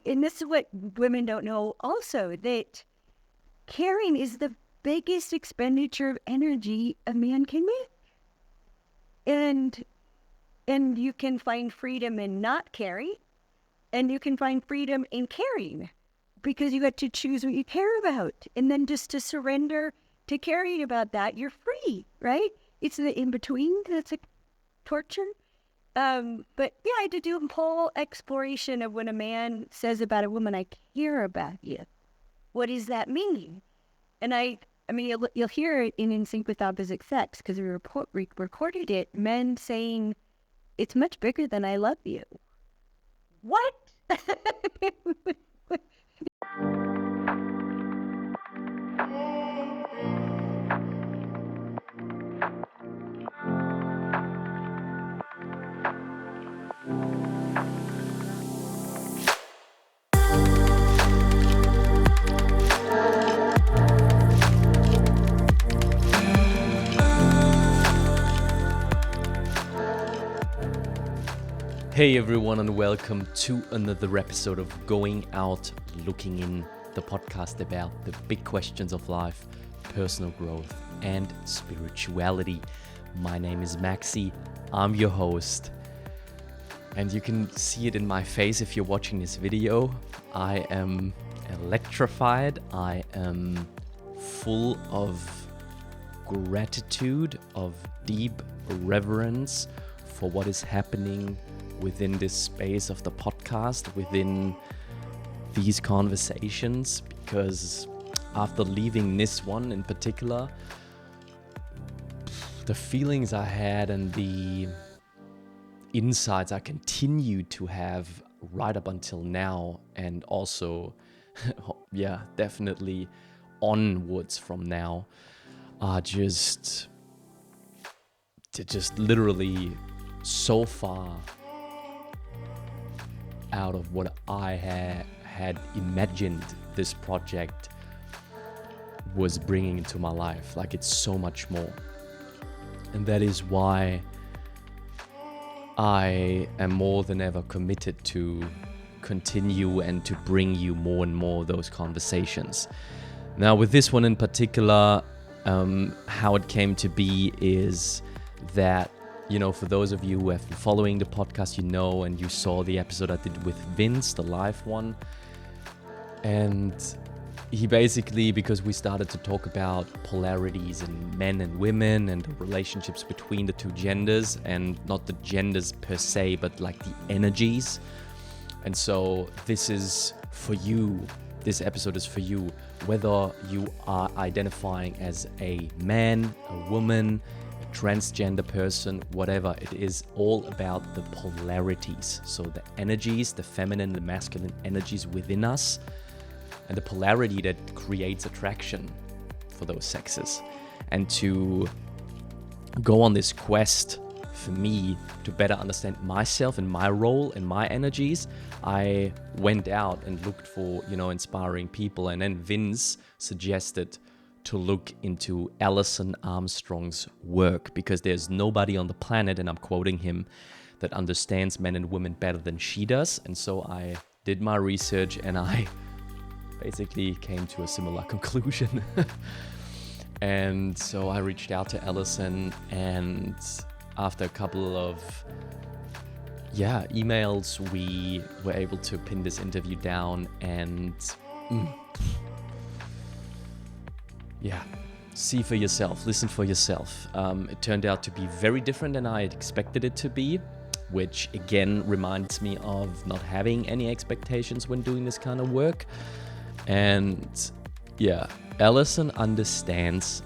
and this is what women don't know also, that caring is the biggest expenditure of energy a man can make. And you can find freedom in not caring, and you can find freedom in caring, because you get to choose what you care about. And then just to surrender to caring about that, you're free, right? It's the in-between that's a torture. But yeah, I had to do a whole exploration of when a man says about a woman, I care about you. What does that mean? And I mean, you'll hear it in Sync with Opposite Sex, because we recorded it, men saying, it's much bigger than I love you. What? Hey everyone, and welcome to another episode of Going Out Looking In, the podcast about the big questions of life, personal growth, and spirituality. My name is Maxi, I'm your host, and you can see it in my face if you're watching this video. I am electrified, I am full of gratitude, of deep reverence for what is happening within this space of the podcast, within these conversations, because after leaving this one in particular, the feelings I had and the insights I continue to have right up until now, and also definitely onwards from now, are just literally so far out of what I had imagined this project was bringing into my life. Like, it's so much more. And that is why I am more than ever committed to continue and to bring you more and more those conversations. Now, with this one in particular, how it came to be is that, you know, for those of you who have been following the podcast, you know, and you saw the episode I did with Vince, the live one. And he basically, because we started to talk about polarities in men and women and the relationships between the two genders, and not the genders per se, but like the energies. And so this is for you. This episode is for you, whether you are identifying as a man, a woman, transgender person, whatever. It is all about the polarities. So the energies, the feminine, the masculine energies within us, and the polarity that creates attraction for those sexes. And to go on this quest for me to better understand myself and my role and my energies, I went out and looked for, inspiring people. And then Vince suggested to look into Alison Armstrong's work, because there's nobody on the planet, and I'm quoting him, that understands men and women better than she does. And so I did my research, and I basically came to a similar conclusion. And so I reached out to Alison, and after a couple of emails, we were able to pin this interview down. And see for yourself, listen for yourself. It turned out to be very different than I had expected it to be, which again reminds me of not having any expectations when doing this kind of work. And Alison understands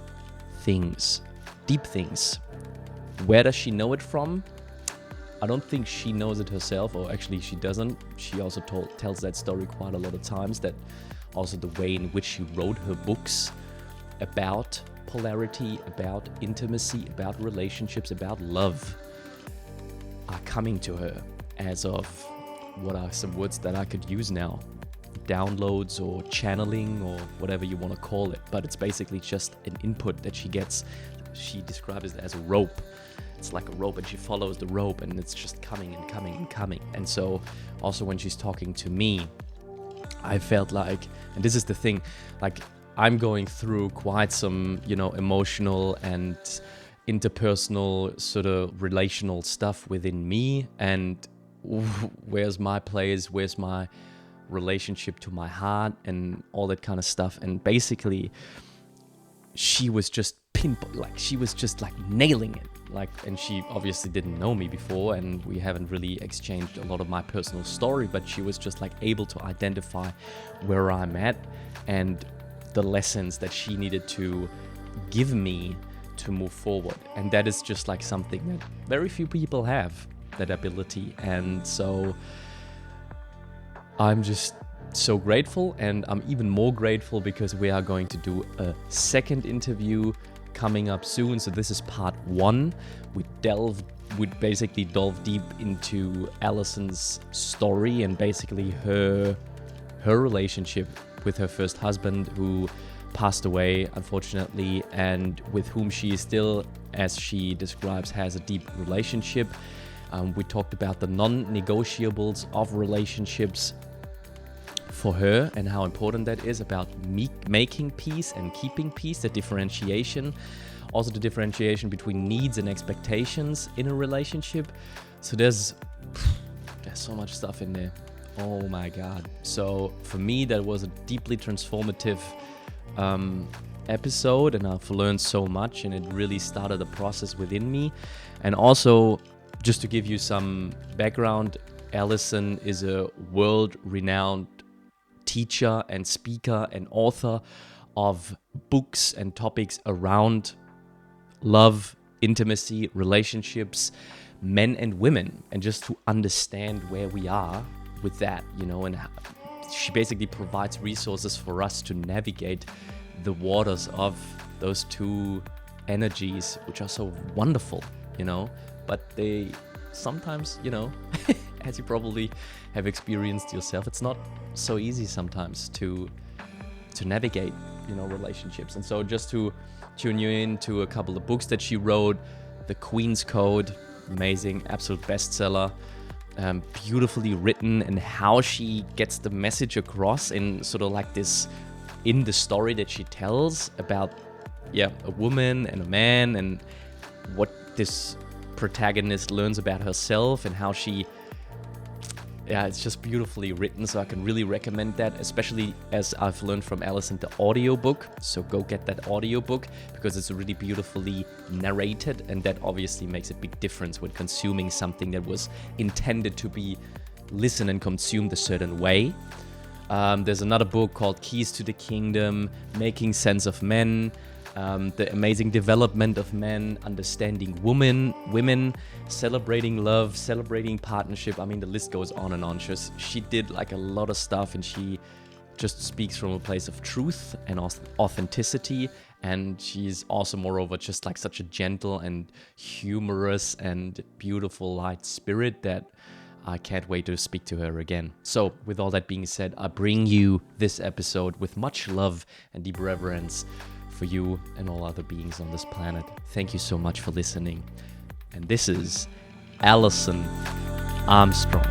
things, deep things. Where does she know it from? I don't think she knows it herself, or actually she doesn't. She also tells that story quite a lot of times, that also the way in which she wrote her books about polarity, about intimacy, about relationships, about love are coming to her as of, what are some words that I could use now? Downloads or channeling or whatever you want to call it. But it's basically just an input that she gets. She describes it as a rope. It's like a rope, and she follows the rope, and it's just coming and coming and coming. And so also when she's talking to me, I felt like, and this is the thing, like I'm going through quite some, emotional and interpersonal sort of relational stuff within me. And where's my place? Where's my relationship to my heart and all that kind of stuff? And basically, she was just she was just like nailing it. And she obviously didn't know me before, and we haven't really exchanged a lot of my personal story, but she was just like able to identify where I'm at and the lessons that she needed to give me to move forward. And that is just like something that very few people have, that ability. And so I'm just so grateful, and I'm even more grateful because we are going to do a second interview coming up soon. So this is part 1. We basically delve deep into Alison's story and basically her relationship with her first husband, who passed away unfortunately, and with whom she still, as she describes, has a deep relationship. We talked about the non-negotiables of relationships for her and how important that is, about making peace and keeping peace, the differentiation, also the differentiation between needs and expectations in a relationship. So there's so much stuff in there. Oh my God. So for me, that was a deeply transformative episode, and I've learned so much, and it really started a process within me. And also, just to give you some background, Alison is a world-renowned teacher and speaker and author of books and topics around love, intimacy, relationships, men and women, and just to understand where we are with that, and she basically provides resources for us to navigate the waters of those two energies, which are so wonderful, but they sometimes, as you probably have experienced yourself, it's not so easy sometimes to navigate, relationships. And so just to tune you into a couple of books that she wrote: The Queen's Code, amazing, absolute bestseller, beautifully written, and how she gets the message across in sort of like this, in the story that she tells about, a woman and a man, and what this protagonist learns about herself and how she, it's just beautifully written. So I can really recommend that, especially as I've learned from Alison, the audiobook. So go get that audiobook, because it's really beautifully narrated, and that obviously makes a big difference when consuming something that was intended to be listened and consumed a certain way. There's another book called Keys to the Kingdom, Making Sense of Men, The Amazing Development of Men, Understanding Women, Celebrating Love, Celebrating Partnership. I mean, the list goes on and on. She did like a lot of stuff, and she just speaks from a place of truth and authenticity. And she's also, moreover, just like such a gentle and humorous and beautiful light spirit that I can't wait to speak to her again. So with all that being said, I bring you this episode with much love and deep reverence for you and all other beings on this planet. Thank you so much for listening. And this is Alison Armstrong.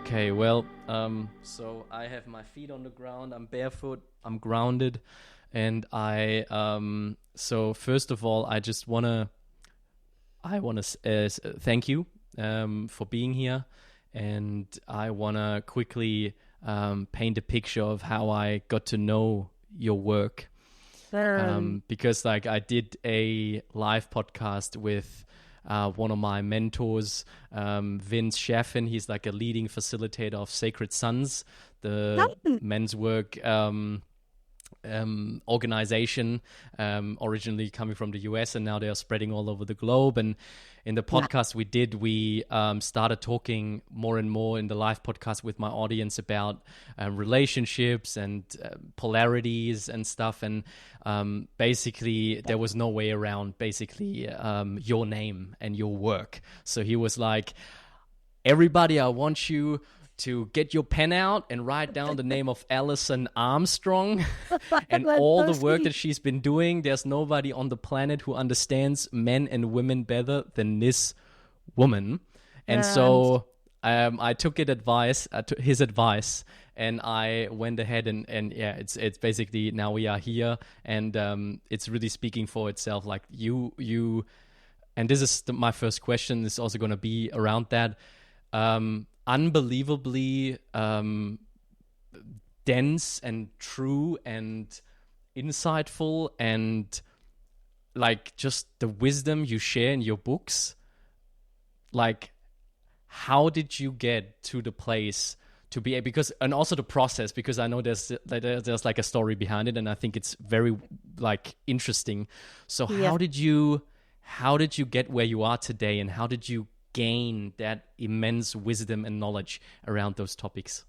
Okay, well, so I have my feet on the ground, I'm barefoot, I'm grounded, and so first of all, I want to thank you for being here, and I want to quickly paint a picture of how I got to know your work, because like I did a live podcast with one of my mentors, Vince Chaffin. He's like a leading facilitator of Sacred Sons, the men's work organization, originally coming from the US, and now they are spreading all over the globe. And in the podcast we started talking more and more in the live podcast with my audience about relationships and polarities and stuff. And basically there was no way around basically your name and your work. So he was like, everybody, I want you to get your pen out and write down the name of Alison Armstrong and all the work that she's been doing. There's nobody on the planet who understands men and women better than this woman. And so I took his advice, and I went ahead and yeah, it's basically now we are here, and it's really speaking for itself. Like you, and this is my first question. This is also going to be around that. Unbelievably dense and true and insightful, and like just the wisdom you share in your books. Like, how did you get to the place to be, because, and also the process, because I know there's like a story behind it, and I think it's very like interesting. So how did you get where you are today, and how did you gain that immense wisdom and knowledge around those topics?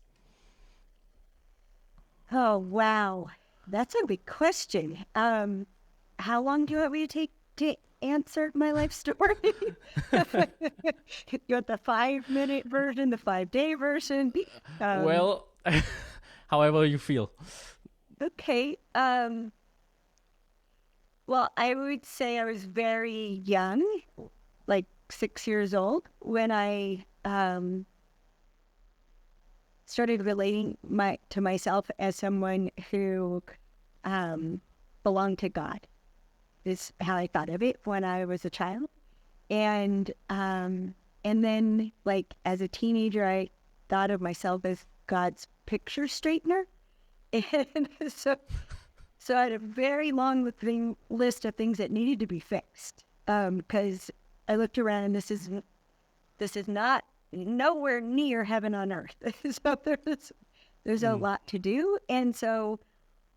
Oh, wow. That's a big question. How long do you want me to take to answer my life story? You want the 5-minute version, the 5-day version? Well, however you feel. Okay. Well, I would say I was very young, like 6 years old, when I started relating to myself as someone who belonged to God. Is how I thought of it when I was a child, and then like as a teenager, I thought of myself as God's picture straightener, and so I had a very long list of things that needed to be fixed. Because I looked around, and this is not nowhere near heaven on earth. So there's a lot to do, and so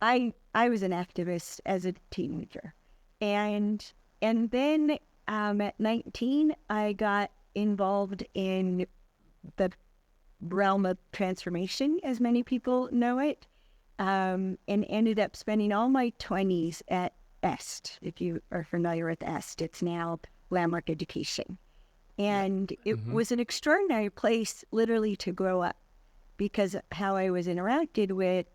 I was an activist as a teenager, and then at 19 I got involved in the realm of transformation, as many people know it, and ended up spending all my 20s at EST. If you are familiar with EST, it's now Landmark Education. And it was an extraordinary place literally to grow up, because how I was interacted with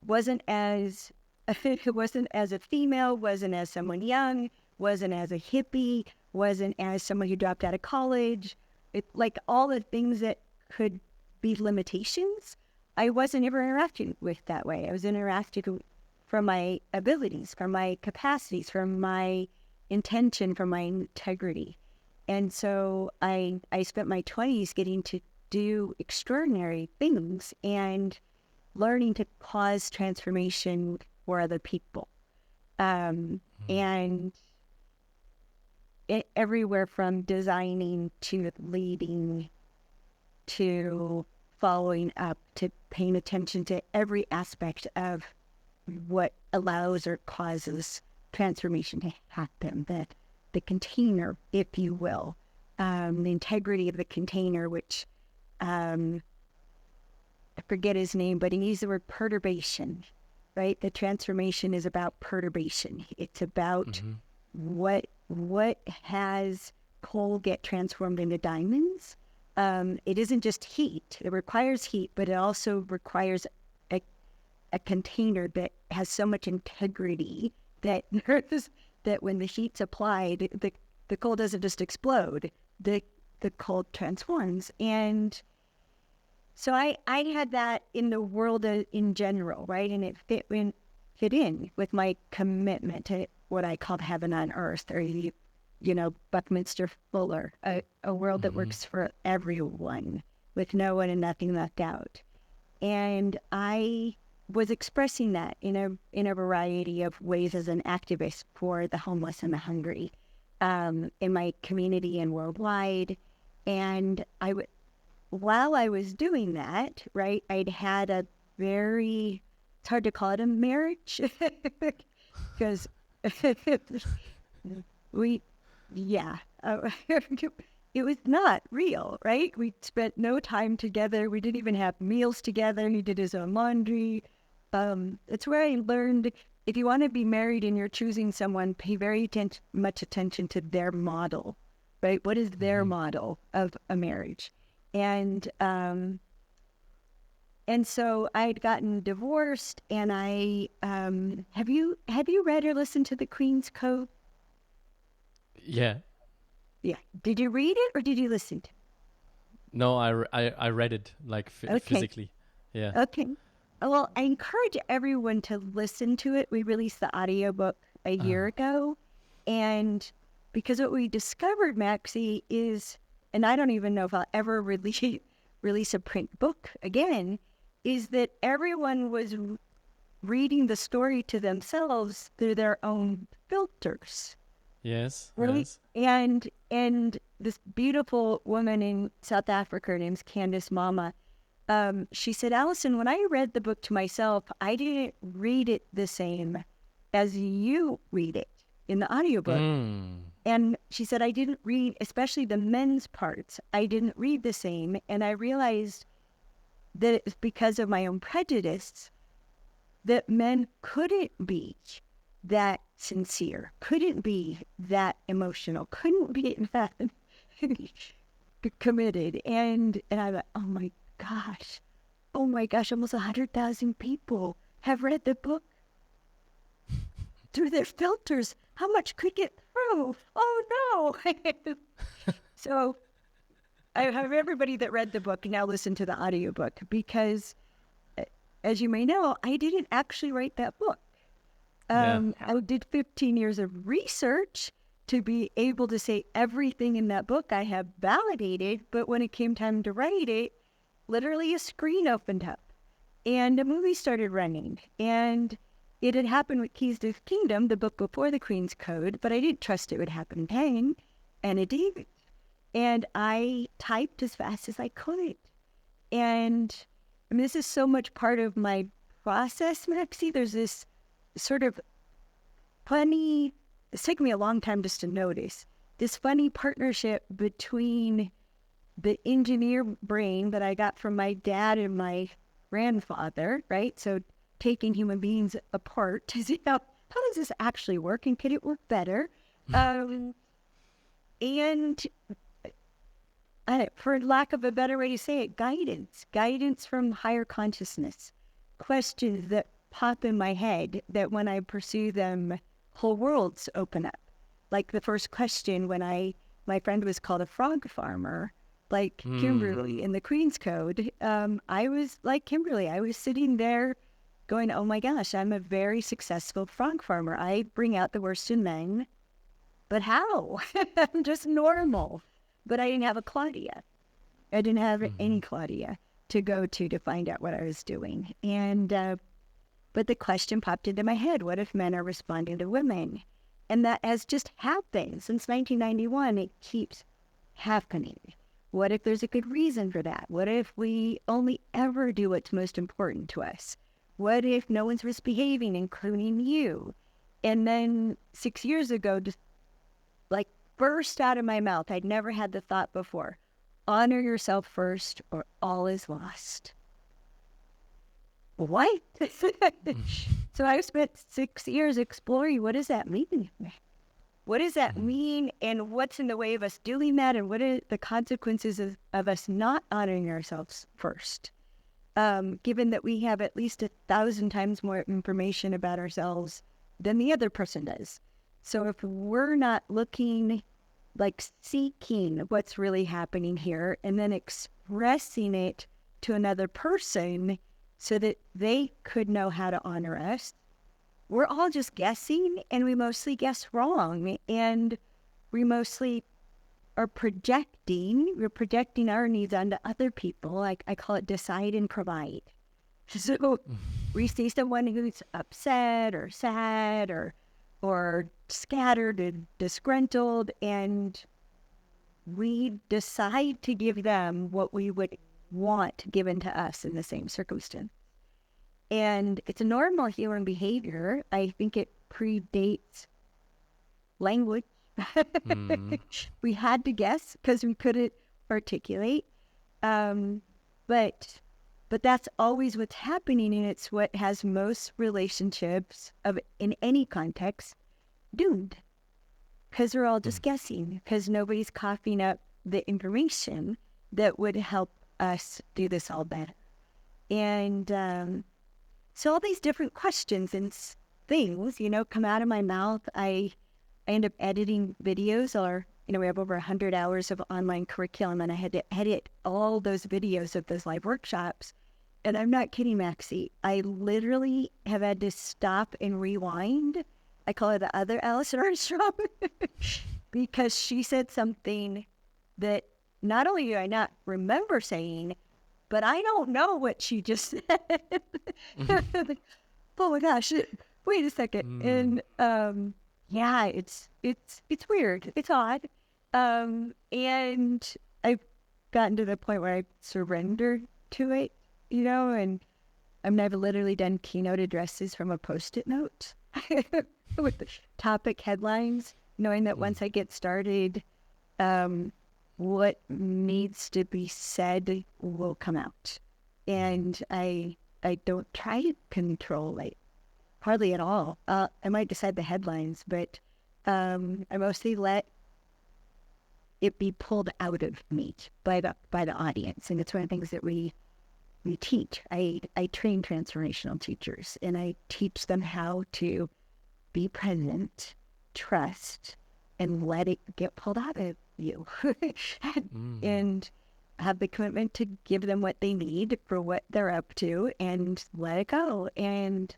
wasn't as a female, wasn't as someone young, wasn't as a hippie, wasn't as someone who dropped out of college. It, like all the things that could be limitations, I wasn't ever interacting with that way. I was interacting from my abilities, from my capacities, from my intention, from my integrity. And so I spent my 20s getting to do extraordinary things and learning to cause transformation for other people. And everywhere from designing to leading to following up to paying attention to every aspect of what allows or causes transformation to happen. The container, if you will, the integrity of the container, which I forget his name, but he used the word perturbation, right? The transformation is about perturbation. It's about what has coal get transformed into diamonds. It isn't just heat. It requires heat, but it also requires a container that has so much integrity that when the heat's applied, the coal doesn't just explode. The coal transforms. And so I had that in the world in general, right? And it fit in with my commitment to what I called heaven on earth, or Buckminster Fuller, a world that works for everyone, with no one and nothing left out. And I was expressing that in a variety of ways as an activist for the homeless and the hungry, in my community and worldwide. And while I was doing that, right, I'd had a very, it's hard to call it a marriage because we, yeah, it was not real, right? We spent no time together. We didn't even have meals together. He did his own laundry. It's where I learned if you want to be married and you're choosing someone, pay very much attention to their model, right? What is their model of a marriage? And so I'd gotten divorced, and I have you read or listened to the Queen's Code? Yeah. Yeah. Did you read it or did you listen to No, I read it like it? Okay. physically. Yeah. Okay. Well, I encourage everyone to listen to it. We released the audiobook a year ago. And because what we discovered, Maxie, is, and I don't even know if I'll ever release a print book again, is that everyone was reading the story to themselves through their own filters. Yes. Right? Yes. And this beautiful woman in South Africa, her name's Candace Mama, she said, Alison, when I read the book to myself, I didn't read it the same as you read it in the audiobook. And she said, I didn't read, especially the men's parts, I didn't read the same. And I realized that it was because of my own prejudice that men couldn't be that sincere, couldn't be that emotional, couldn't be that committed. And I thought, oh my gosh, almost 100,000 people have read the book through their filters. How much could get through? Oh no. So I have everybody that read the book now listen to the audiobook, because as you may know, I didn't actually write that book. I did 15 years of research to be able to say everything in that book I have validated, but when it came time to write it, literally a screen opened up and a movie started running. And it had happened with Keys to the Kingdom, the book before the Queen's Code, but I didn't trust it would happen again, and it did. And I typed as fast as I could. And I mean, this is so much part of my process, Maxie. There's this sort of funny, it's taken me a long time just to notice, this funny partnership between the engineer brain that I got from my dad and my grandfather, right? So taking human beings apart to see how does this actually work and can it work better? And for lack of a better way to say it, guidance from higher consciousness, questions that pop in my head that when I pursue them, whole worlds open up. Like the first question when my friend was called a frog farmer, like Kimberly in the Queen's Code, I was like Kimberly. I was sitting there going, oh my gosh, I'm a very successful frog farmer. I bring out the worst in men, but how? I'm just normal. But I didn't have a Claudia. I didn't have any Claudia to go to find out what I was doing. And but the question popped into my head, what if men are responding to women? And that has just happened since 1991. It keeps happening. What if there's a good reason for that? What if we only ever do what's most important to us? What if no one's misbehaving, including you? And then 6 years ago, just like burst out of my mouth, I'd never had the thought before, honor yourself first or all is lost. What? So I spent 6 years exploring, what does that mean? What does that mean, and what's in the way of us doing that, and what are the consequences of us not honoring ourselves first? Given that we have at least 1,000 times more information about ourselves than the other person does. So if we're not looking, like seeking what's really happening here and then expressing it to another person so that they could know how to honor us, we're all just guessing, and we mostly guess wrong, and we mostly are projecting. We're projecting our needs onto other people. Like I call it decide and provide. So we see someone who's upset or sad or scattered and disgruntled, and we decide to give them what we would want given to us in the same circumstance. And it's a normal human behavior. I think it predates language. We had to guess because we couldn't articulate. But that's always what's happening, and it's what has most relationships in any context doomed. Because we're all just guessing, because nobody's coughing up the information that would help us do this all better. And so all these different questions and things, come out of my mouth. I end up editing videos, or, we have over 100 hours of online curriculum, and I had to edit all those videos of those live workshops. And I'm not kidding, Maxie. I literally have had to stop and rewind. I call her the other Alison Armstrong because she said something that not only do I not remember saying, but I don't know what she just said. Oh my gosh, wait a second. And yeah, it's weird. It's odd. And I've gotten to the point where I surrendered to it, and I've literally done keynote addresses from a Post-it note with the topic headlines, knowing that once I get started, what needs to be said will come out. And I don't try to control it hardly at all. I might decide the headlines, but I mostly let it be pulled out of me by the audience. And it's one of the things that we teach. I train transformational teachers, and I teach them how to be present, trust, and let it get pulled out of you. And have the commitment to give them what they need for what they're up to and let it go. And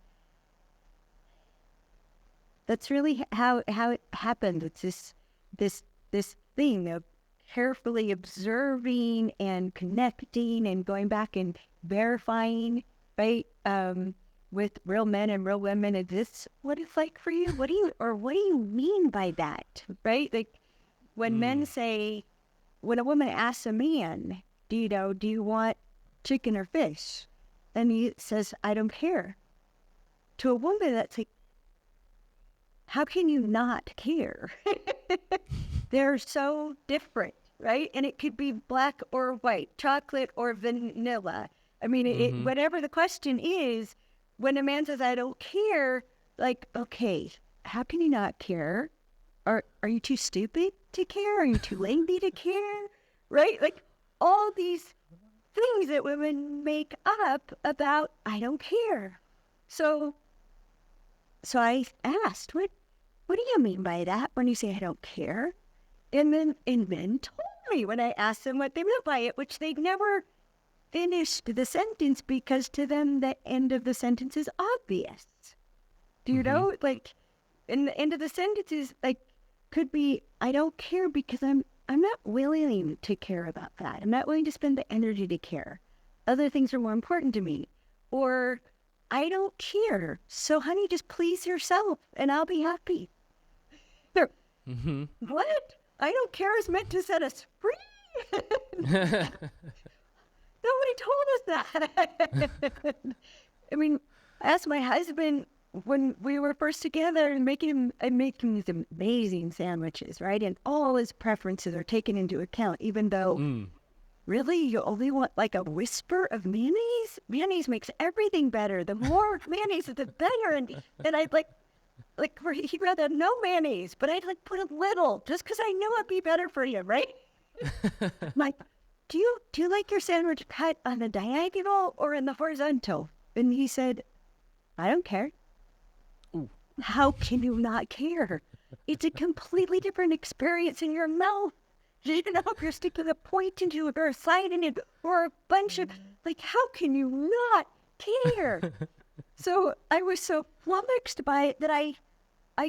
that's really how it happened. It's this thing of carefully observing and connecting and going back and verifying, right? With real men and real women, is this what it's like for you? What do you mean by that, right? Like when men say, when a woman asks a man, do you want chicken or fish? And he says, I don't care. To a woman, that's like, how can you not care? They're so different, right? And it could be black or white, chocolate or vanilla. I mean, whatever the question is, when a man says, I don't care, like, okay, how can you not care? Are you too stupid to care? Are you too lazy to care? Right? Like all these things that women make up about, I don't care. So I asked, what do you mean by that when you say I don't care? And men told me when I asked them what they meant by it, which they'd never finished the sentence because to them the end of the sentence is obvious. Do you know? Like, and the end of the sentence is like, could be, I don't care because I'm not willing to care about that. I'm not willing to spend the energy to care. Other things are more important to me. Or I don't care. So honey, just please yourself and I'll be happy. What? I don't care is meant to set us free. Nobody told us that. I mean, I asked my husband when we were first together and making these amazing sandwiches, right? And all his preferences are taken into account, even though really you only want like a whisper of mayonnaise? Mayonnaise makes everything better. The more mayonnaise, the better. And I'd like he'd rather no mayonnaise, but I'd like put a little just because I knew it'd be better for you, right? I'm like, do you like your sandwich cut on the diagonal or in the horizontal? And he said, I don't care. Ooh. How can you not care? It's a completely different experience in your mouth. If you're sticking a point into it or a side in it or a bunch of, like, how can you not care? So I was so flummoxed by it that I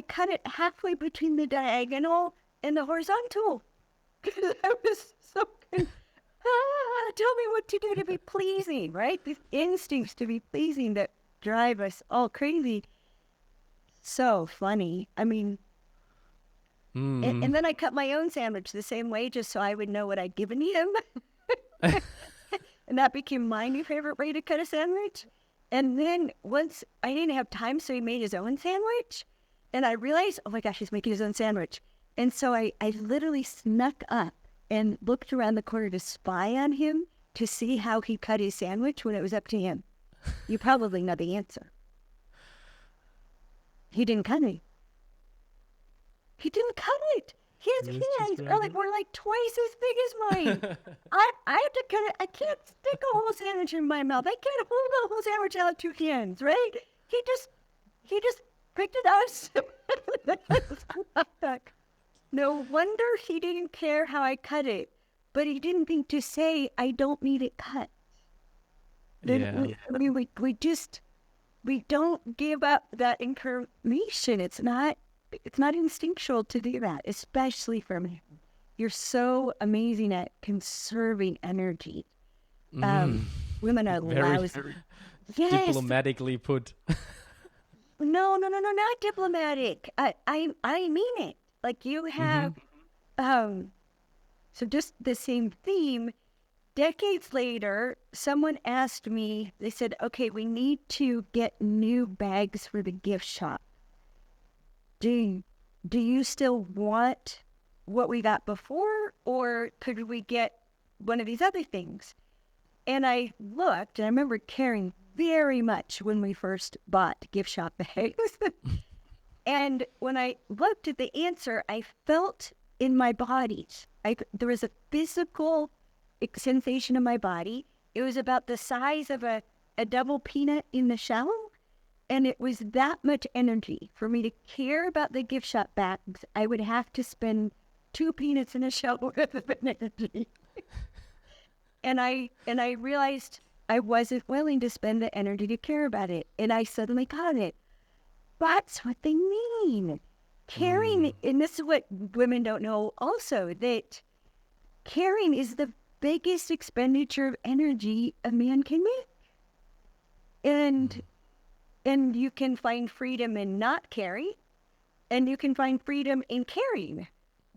cut it halfway between the diagonal and the horizontal. Because I was so tell me what to do to be pleasing, right? These instincts to be pleasing that drive us all crazy. So funny. I mean, And then I cut my own sandwich the same way, just so I would know what I'd given him. And that became my new favorite way to cut a sandwich. And then once I didn't have time, so he made his own sandwich. And I realized, oh my gosh, he's making his own sandwich. And so I literally snuck up and looked around the corner to spy on him to see how he cut his sandwich when it was up to him. You probably know the answer. He didn't cut it. He didn't cut it. His hands are were like twice as big as mine. I have to cut it. I can't stick a whole sandwich in my mouth. I can't hold a whole sandwich out with 2 hands, right? He just picked it up. No wonder he didn't care how I cut it, but he didn't think to say, I don't need it cut. Yeah. We don't give up that information. It's not instinctual to do that, especially for men. You're so amazing at conserving energy. Women are lousy. Yes. Diplomatically put. No, not diplomatic. I mean it. Like you have, so just the same theme. Decades later, someone asked me, they said, okay, we need to get new bags for the gift shop. Do you still want what we got before, or could we get one of these other things? And I looked, and I remember caring very much when we first bought gift shop bags. And when I looked at the answer, I felt in my body, there was a physical sensation in my body. It was about the size of a double peanut in the shell. And it was that much energy. For me to care about the gift shop bags, I would have to spend 2 peanuts in a shell worth of energy. And I realized I wasn't willing to spend the energy to care about it. And I suddenly got it. That's what they mean. Caring, and this is what women don't know also, that caring is the biggest expenditure of energy a man can make. And you can find freedom in not caring, and you can find freedom in caring,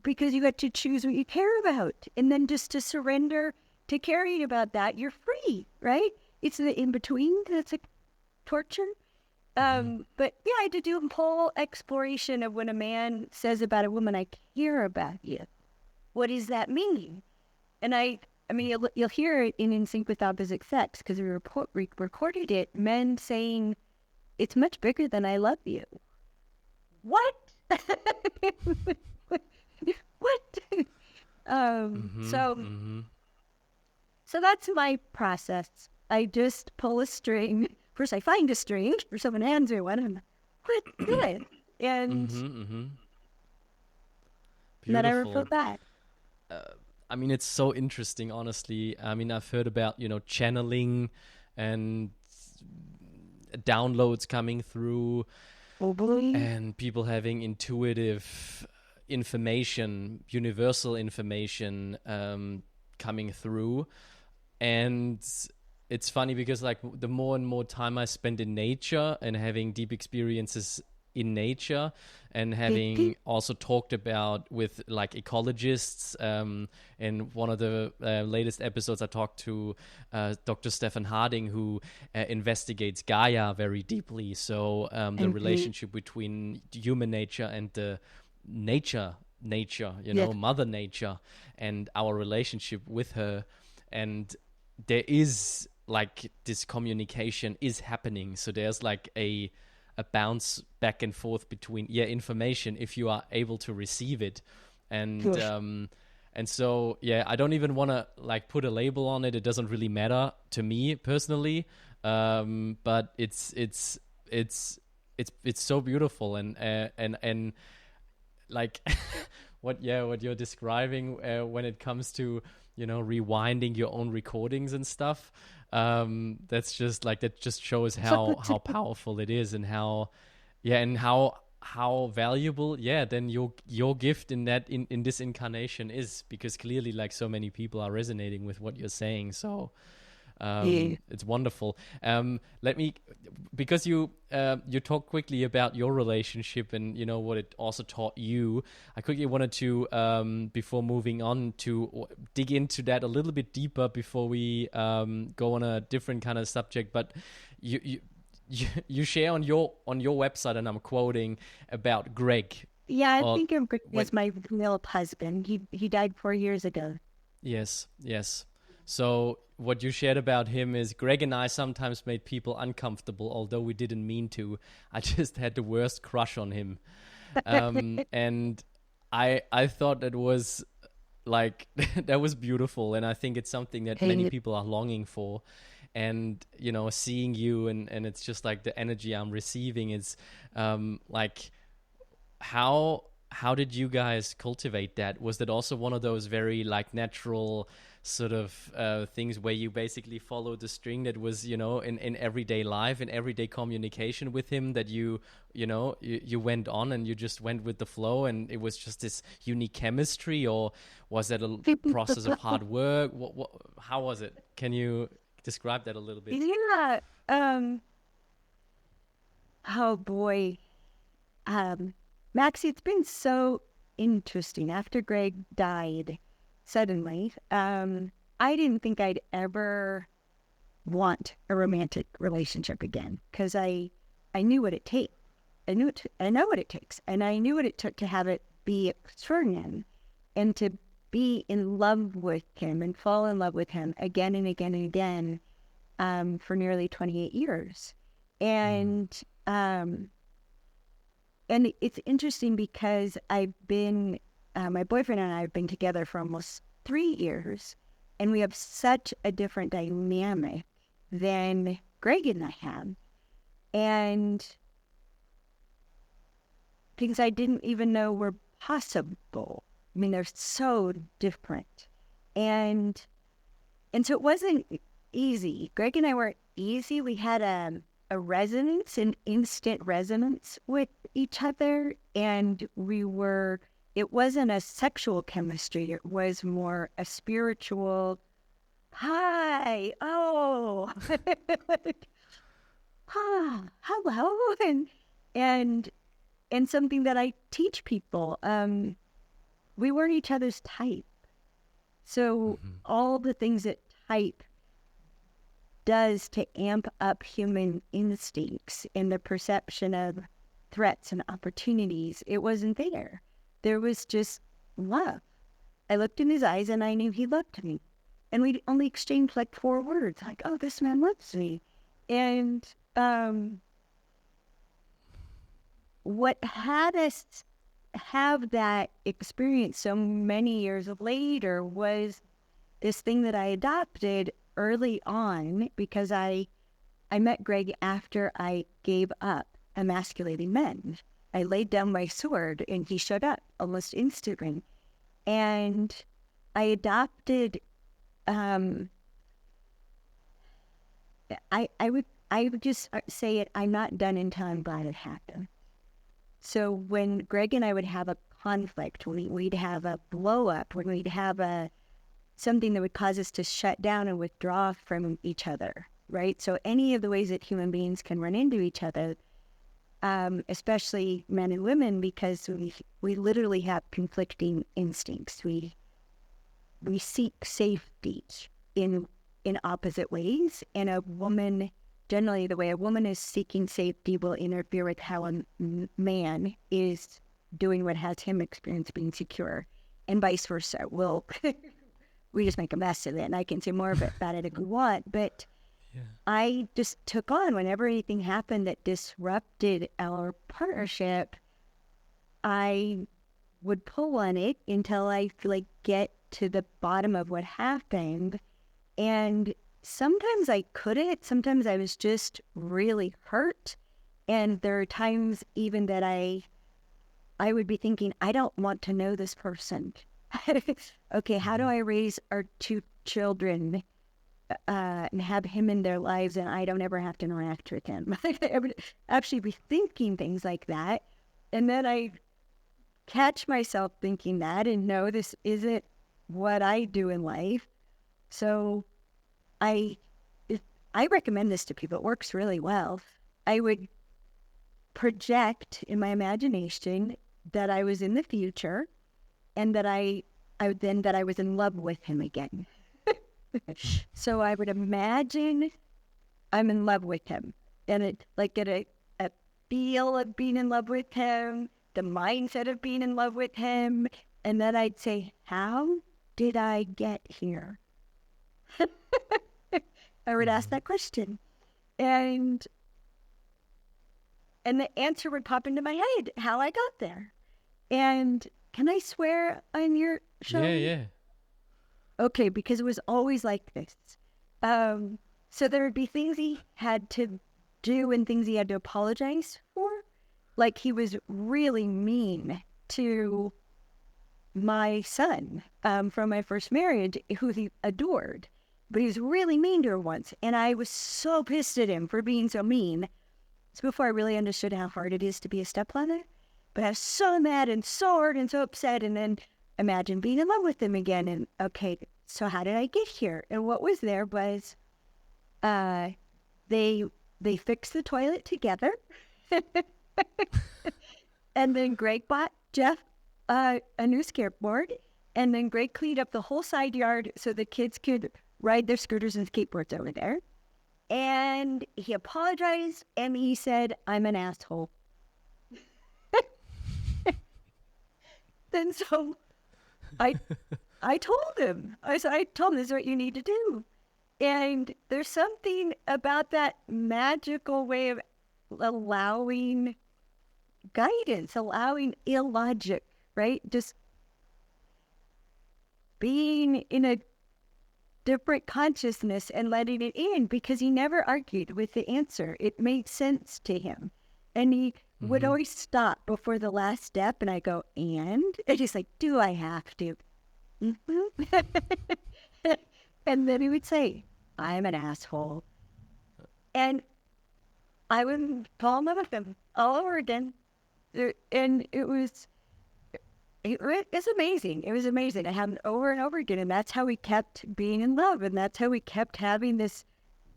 because you get to choose what you care about. And then just to surrender to caring about that, you're free, right? It's the in-between that's a torture. But yeah, I had to do a whole exploration of when a man says about a woman, I care about you. What does that mean? And I mean, you'll hear it in Sync with Opposite Sex, because we recorded it, men saying, it's much bigger than I love you. What? What? So that's my process. I just pull a string. First, I find a string, or someone hands me one, and what good? And then I repeat that. I mean, it's so interesting, honestly. I mean, I've heard about, channeling and downloads coming through and people having intuitive information, universal information coming through. And it's funny because like the more and more time I spend in nature and having deep experiences in nature, and having also talked about with like ecologists, in one of the latest episodes I talked to Dr. Stephan Harding, who investigates Gaia very deeply, so the relationship between human nature and the nature, Mother Nature, and our relationship with her. And there is like this communication is happening, so there's like a bounce back and forth between information, if you are able to receive it. And and so I don't even want to like put a label on it. It doesn't really matter to me personally, but it's so beautiful. And like what you're describing when it comes to rewinding your own recordings and stuff, that just shows how powerful it is, and how valuable then your gift in this incarnation is, because clearly like so many people are resonating with what you're saying. So Yeah. It's wonderful. Let me, because you talked quickly about your relationship and what it also taught you. I quickly wanted to, before moving on, to dig into that a little bit deeper before we go on a different kind of subject. But you share on your website, and I'm quoting, about Greg. Yeah, I Or think of Greg when as my real husband. He died 4 years ago. Yes, yes. So what you shared about him is Greg and I sometimes made people uncomfortable, although we didn't mean to. I just had the worst crush on him, and I thought that was like that was beautiful, and I think it's something that many And people are longing for. And seeing you, and it's just like the energy I'm receiving is like how did you guys cultivate that? Was that also one of those very like natural sort of things where you basically followed the string that was in everyday life, in everyday communication with him, that you went on and you just went with the flow and it was just this unique chemistry? Or was that a process of hard work? How was it? Can you describe that a little bit? yeah, oh boy, Maxie, it's been so interesting. After Greg died suddenly, I didn't think I'd ever want a romantic relationship again because I knew what it takes. I know what it takes, and I knew what it took to have it be extraordinary and to be in love with him and fall in love with him again and again and again, for nearly 28 years. And um, and it's interesting because my boyfriend and I have been together for almost 3 years, and we have such a different dynamic than Greg and I have. And things I didn't even know were possible. I mean, they're so different. And so it wasn't easy. Greg and I weren't easy. We had a resonance, an instant resonance with each other. And it wasn't a sexual chemistry. It was more a spiritual, hi, oh, hello. And, and something that I teach people. We weren't each other's type. So all the things that type does to amp up human instincts and the perception of threats and opportunities, it wasn't there. There was just love. I looked in his eyes and I knew he loved me. And we only exchanged like 4 words, like, oh, this man loves me. And what had us have that experience so many years later was this thing that I adopted early on, because I met Greg after I gave up emasculating men. I laid down my sword and he showed up almost instantly. And I adopted, I would just say it, I'm not done until I'm glad it happened. So when Greg and I would have a conflict, when we'd have a blow up, when we'd have something that would cause us to shut down and withdraw from each other, right? So any of the ways that human beings can run into each other, especially men and women, because we literally have conflicting instincts. We seek safety in opposite ways, and a woman, generally the way a woman is seeking safety will interfere with how a man is doing what has him experience being secure, and vice versa. We just make a mess of it, and I can say more about it if you want, but Yeah. I just took on whenever anything happened that disrupted our partnership, I would pull on it until I get to the bottom of what happened. And sometimes I couldn't. Sometimes I was just really hurt. And there are times even that I would be thinking, I don't want to know this person. Okay, how do I raise our 2 children and have him in their lives and I don't ever have to interact with him? I would actually be thinking things like that. And then I catch myself thinking that and know this isn't what I do in life. So I I recommend this to people. It works really well. I would project in my imagination that I was in the future and that that I was in love with him again. So I would imagine I'm in love with him, and get a feel of being in love with him, the mindset of being in love with him, and then I'd say, how did I get here? I would ask that question, and the answer would pop into my head, how I got there. And can I swear on your show? Yeah. Okay, because it was always like this. So there would be things he had to do and things he had to apologize for. Like he was really mean to my son from my first marriage, who he adored. But he was really mean to her once. And I was so pissed at him for being so mean. It's before I really understood how hard it is to be a stepfather. But I was so mad and so hurt and so upset. And then imagine being in love with him again. And okay, so how did I get here? And what was there was they fixed the toilet together. And then Greg bought Jeff a new skateboard. And then Greg cleaned up the whole side yard so the kids could ride their scooters and skateboards over there. And he apologized and he said, I'm an asshole. Then so I told him, I told him this is what you need to do. And there's something about that magical way of allowing guidance, allowing illogic, right? Just being in a different consciousness and letting it in, because he never argued with the answer. It made sense to him. And he would always stop before the last step, and I go, and he's like, do I have to? And then he would say, I'm an asshole. And I would fall in love with him all over again. And it's amazing. It was amazing. I happened over and over again. And that's how we kept being in love. And that's how we kept having this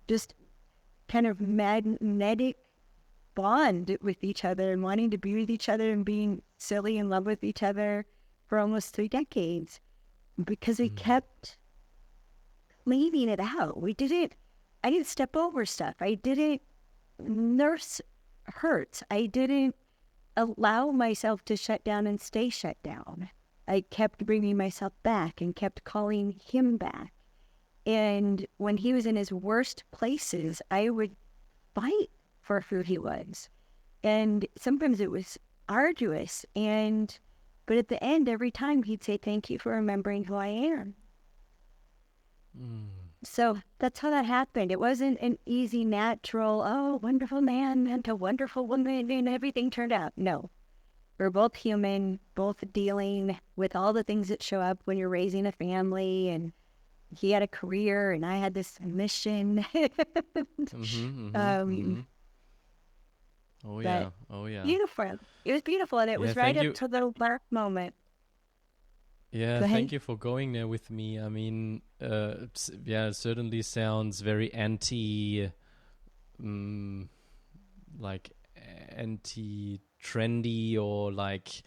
just kind of magnetic bond with each other and wanting to be with each other and being silly in love with each other for almost 3 decades. Because we kept leaving it out. I didn't step over stuff. I didn't nurse hurts. I didn't allow myself to shut down and stay shut down. I kept bringing myself back and kept calling him back. And when he was in his worst places, I would fight for who he was. And sometimes it was arduous. But at the end, every time he'd say, thank you for remembering who I am. So that's how that happened. It wasn't an easy, natural, oh, wonderful man and a wonderful woman and everything turned out. No. We're both human, both dealing with all the things that show up when you're raising a family, and he had a career and I had this mission. Oh yeah. Beautiful. It was beautiful, and it was right up to the dark moment. Yeah, thank you for going there with me. I mean, it certainly sounds very anti-trendy or like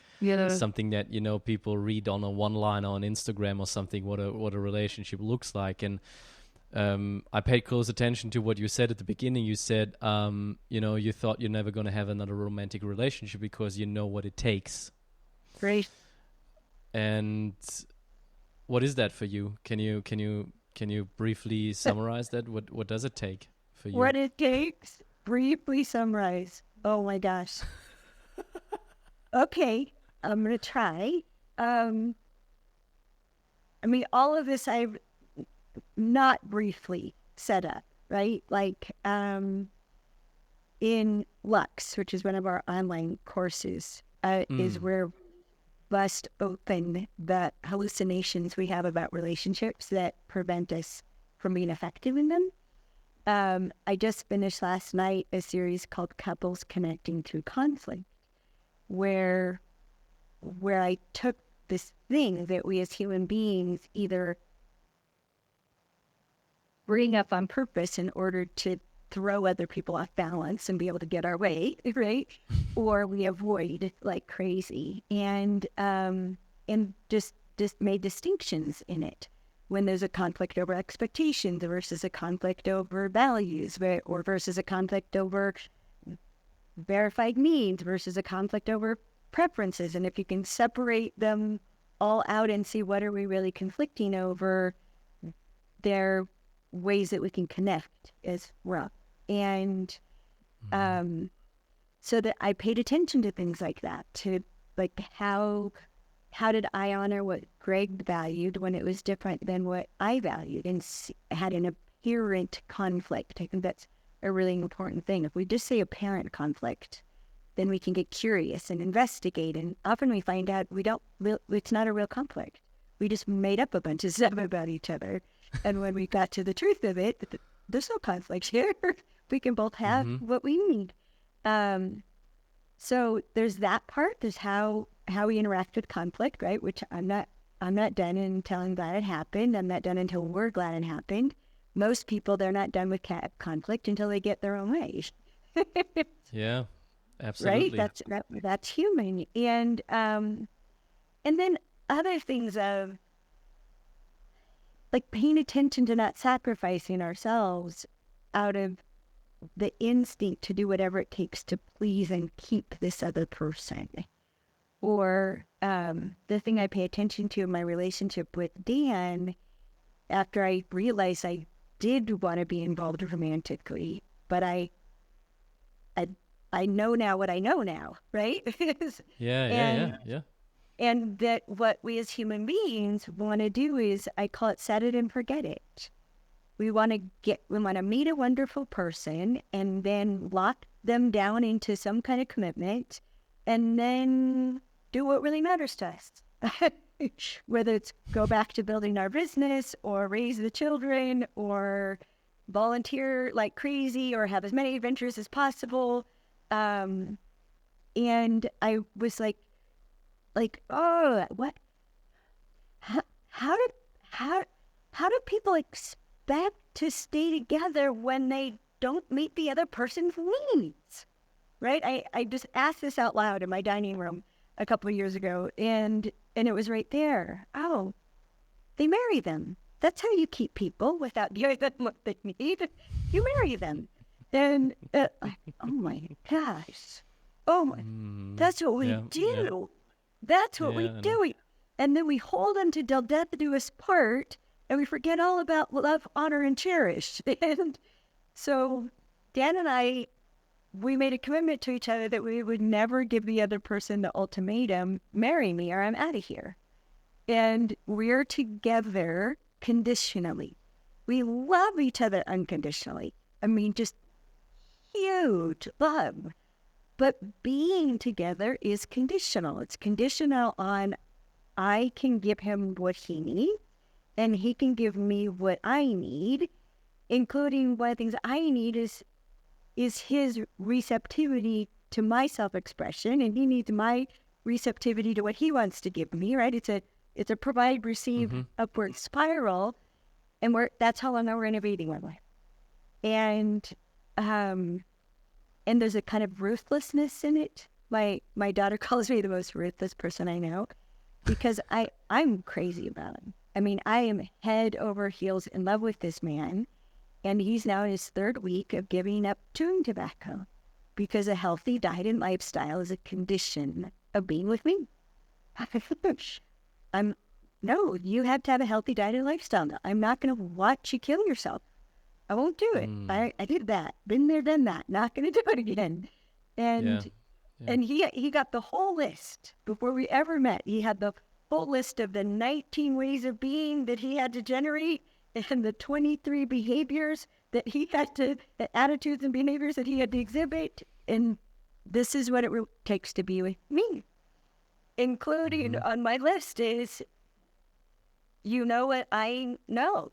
something that, people read on a one-liner on Instagram or something, what a relationship looks like. And I paid close attention to what you said at the beginning. You said, you thought you're never going to have another romantic relationship because you know what it takes. Great. And what is that for you? Can you briefly summarize that? What does it take for you? What it takes? Briefly summarize. Oh my gosh. Okay, I'm gonna try. I mean, all of this I've not briefly set up, right? Like in Lux, which is one of our online courses, is where bust open the hallucinations we have about relationships that prevent us from being effective in them. I just finished last night a series called Couples Connecting Through Conflict, where I took this thing that we as human beings either bring up on purpose in order to throw other people off balance and be able to get our way, right? Or we avoid like crazy, and just made distinctions in it when there's a conflict over expectations versus a conflict over values, or versus a conflict over verified needs versus a conflict over preferences. And if you can separate them all out and see what are we really conflicting over, they're ways that we can connect as well. And so that I paid attention to things like that, to like how did I honor what Greg valued when it was different than what I valued, and had an apparent conflict. I think that's a really important thing. If we just say apparent conflict, then we can get curious and investigate, and often we find out it's not a real conflict. We just made up a bunch of stuff about each other. And when we got to the truth of it, there's no conflict here. We can both have what we need. So there's that part. There's how we interact with conflict, right? Which I'm not done until I'm glad it happened. I'm not done until we're glad it happened. Most people, they're not done with conflict until they get their own way. Yeah, absolutely. Right? That's human. And then other things of like paying attention to not sacrificing ourselves out of the instinct to do whatever it takes to please and keep this other person. Or the thing I pay attention to in my relationship with Dan, after I realized I did want to be involved romantically, but I know now what I know now, right? Yeah. And that what we as human beings want to do is, I call it set it and forget it. We want to meet a wonderful person and then lock them down into some kind of commitment and then do what really matters to us. Whether it's go back to building our business or raise the children or volunteer like crazy or have as many adventures as possible. And I was like, oh, what? How do people expect to stay together when they don't meet the other person's needs? Right? I just asked this out loud in my dining room a couple of years ago, and it was right there. Oh, they marry them. That's how you keep people without giving them what they need. You marry them. And oh my gosh. Oh my, that's what we do. Yeah. That's what we do. And then we hold them to till death do us part, and we forget all about love, honor, and cherish. And so Dan and I, we made a commitment to each other that we would never give the other person the ultimatum, marry me or I'm out of here. And we're together conditionally. We love each other unconditionally. I mean, just huge love. But being together is conditional. It's conditional on I can give him what he needs, and he can give me what I need, including one of the things I need is his receptivity to my self-expression, and he needs my receptivity to what he wants to give me, right? It's a provide, receive, upward spiral, and that's how long we're innovating one way. And there's a kind of ruthlessness in it. My daughter calls me the most ruthless person I know because I'm crazy about him. I mean, I am head over heels in love with this man, and he's now in his third week of giving up chewing tobacco because a healthy diet and lifestyle is a condition of being with me. No, you have to have a healthy diet and lifestyle. I'm not going to watch you kill yourself. I won't do it. I did that. Been there, done that. Not going to do it again. And he got the whole list before we ever met. He had the full list of the 19 ways of being that he had to generate and the 23 behaviors that he had to, the attitudes and behaviors that he had to exhibit. And this is what it takes to be with me. Including on my list is, you know what I know.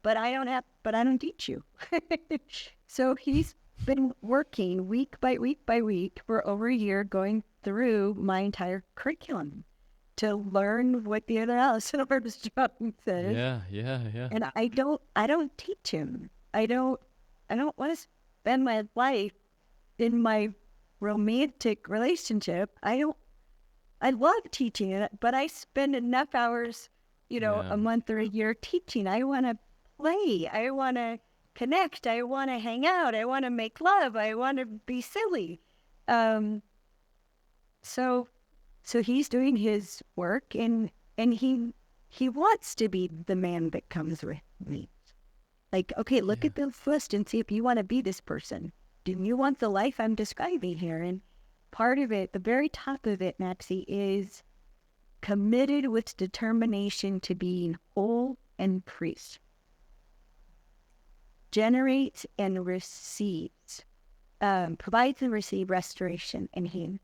But I don't teach you. So he's been working week by week by week for over a year, going through my entire curriculum. to learn what the other Alison Armstrong says. Yeah. And I don't teach him. I don't want to spend my life in my romantic relationship. I love teaching it, but I spend enough hours, Yeah. a month or a year teaching. I want to play. I want to connect. I want to hang out. I want to make love. I want to be silly. Um, so, so he's doing his work, and he wants to be the man that comes with me. Like, okay, look Yeah. at the list and see if you want to be this person. Do you want the life I'm describing here? And part of it, the very top of it, Maxie, is committed with determination to being whole and priest. Generates and receives, provides and receives restoration and healing.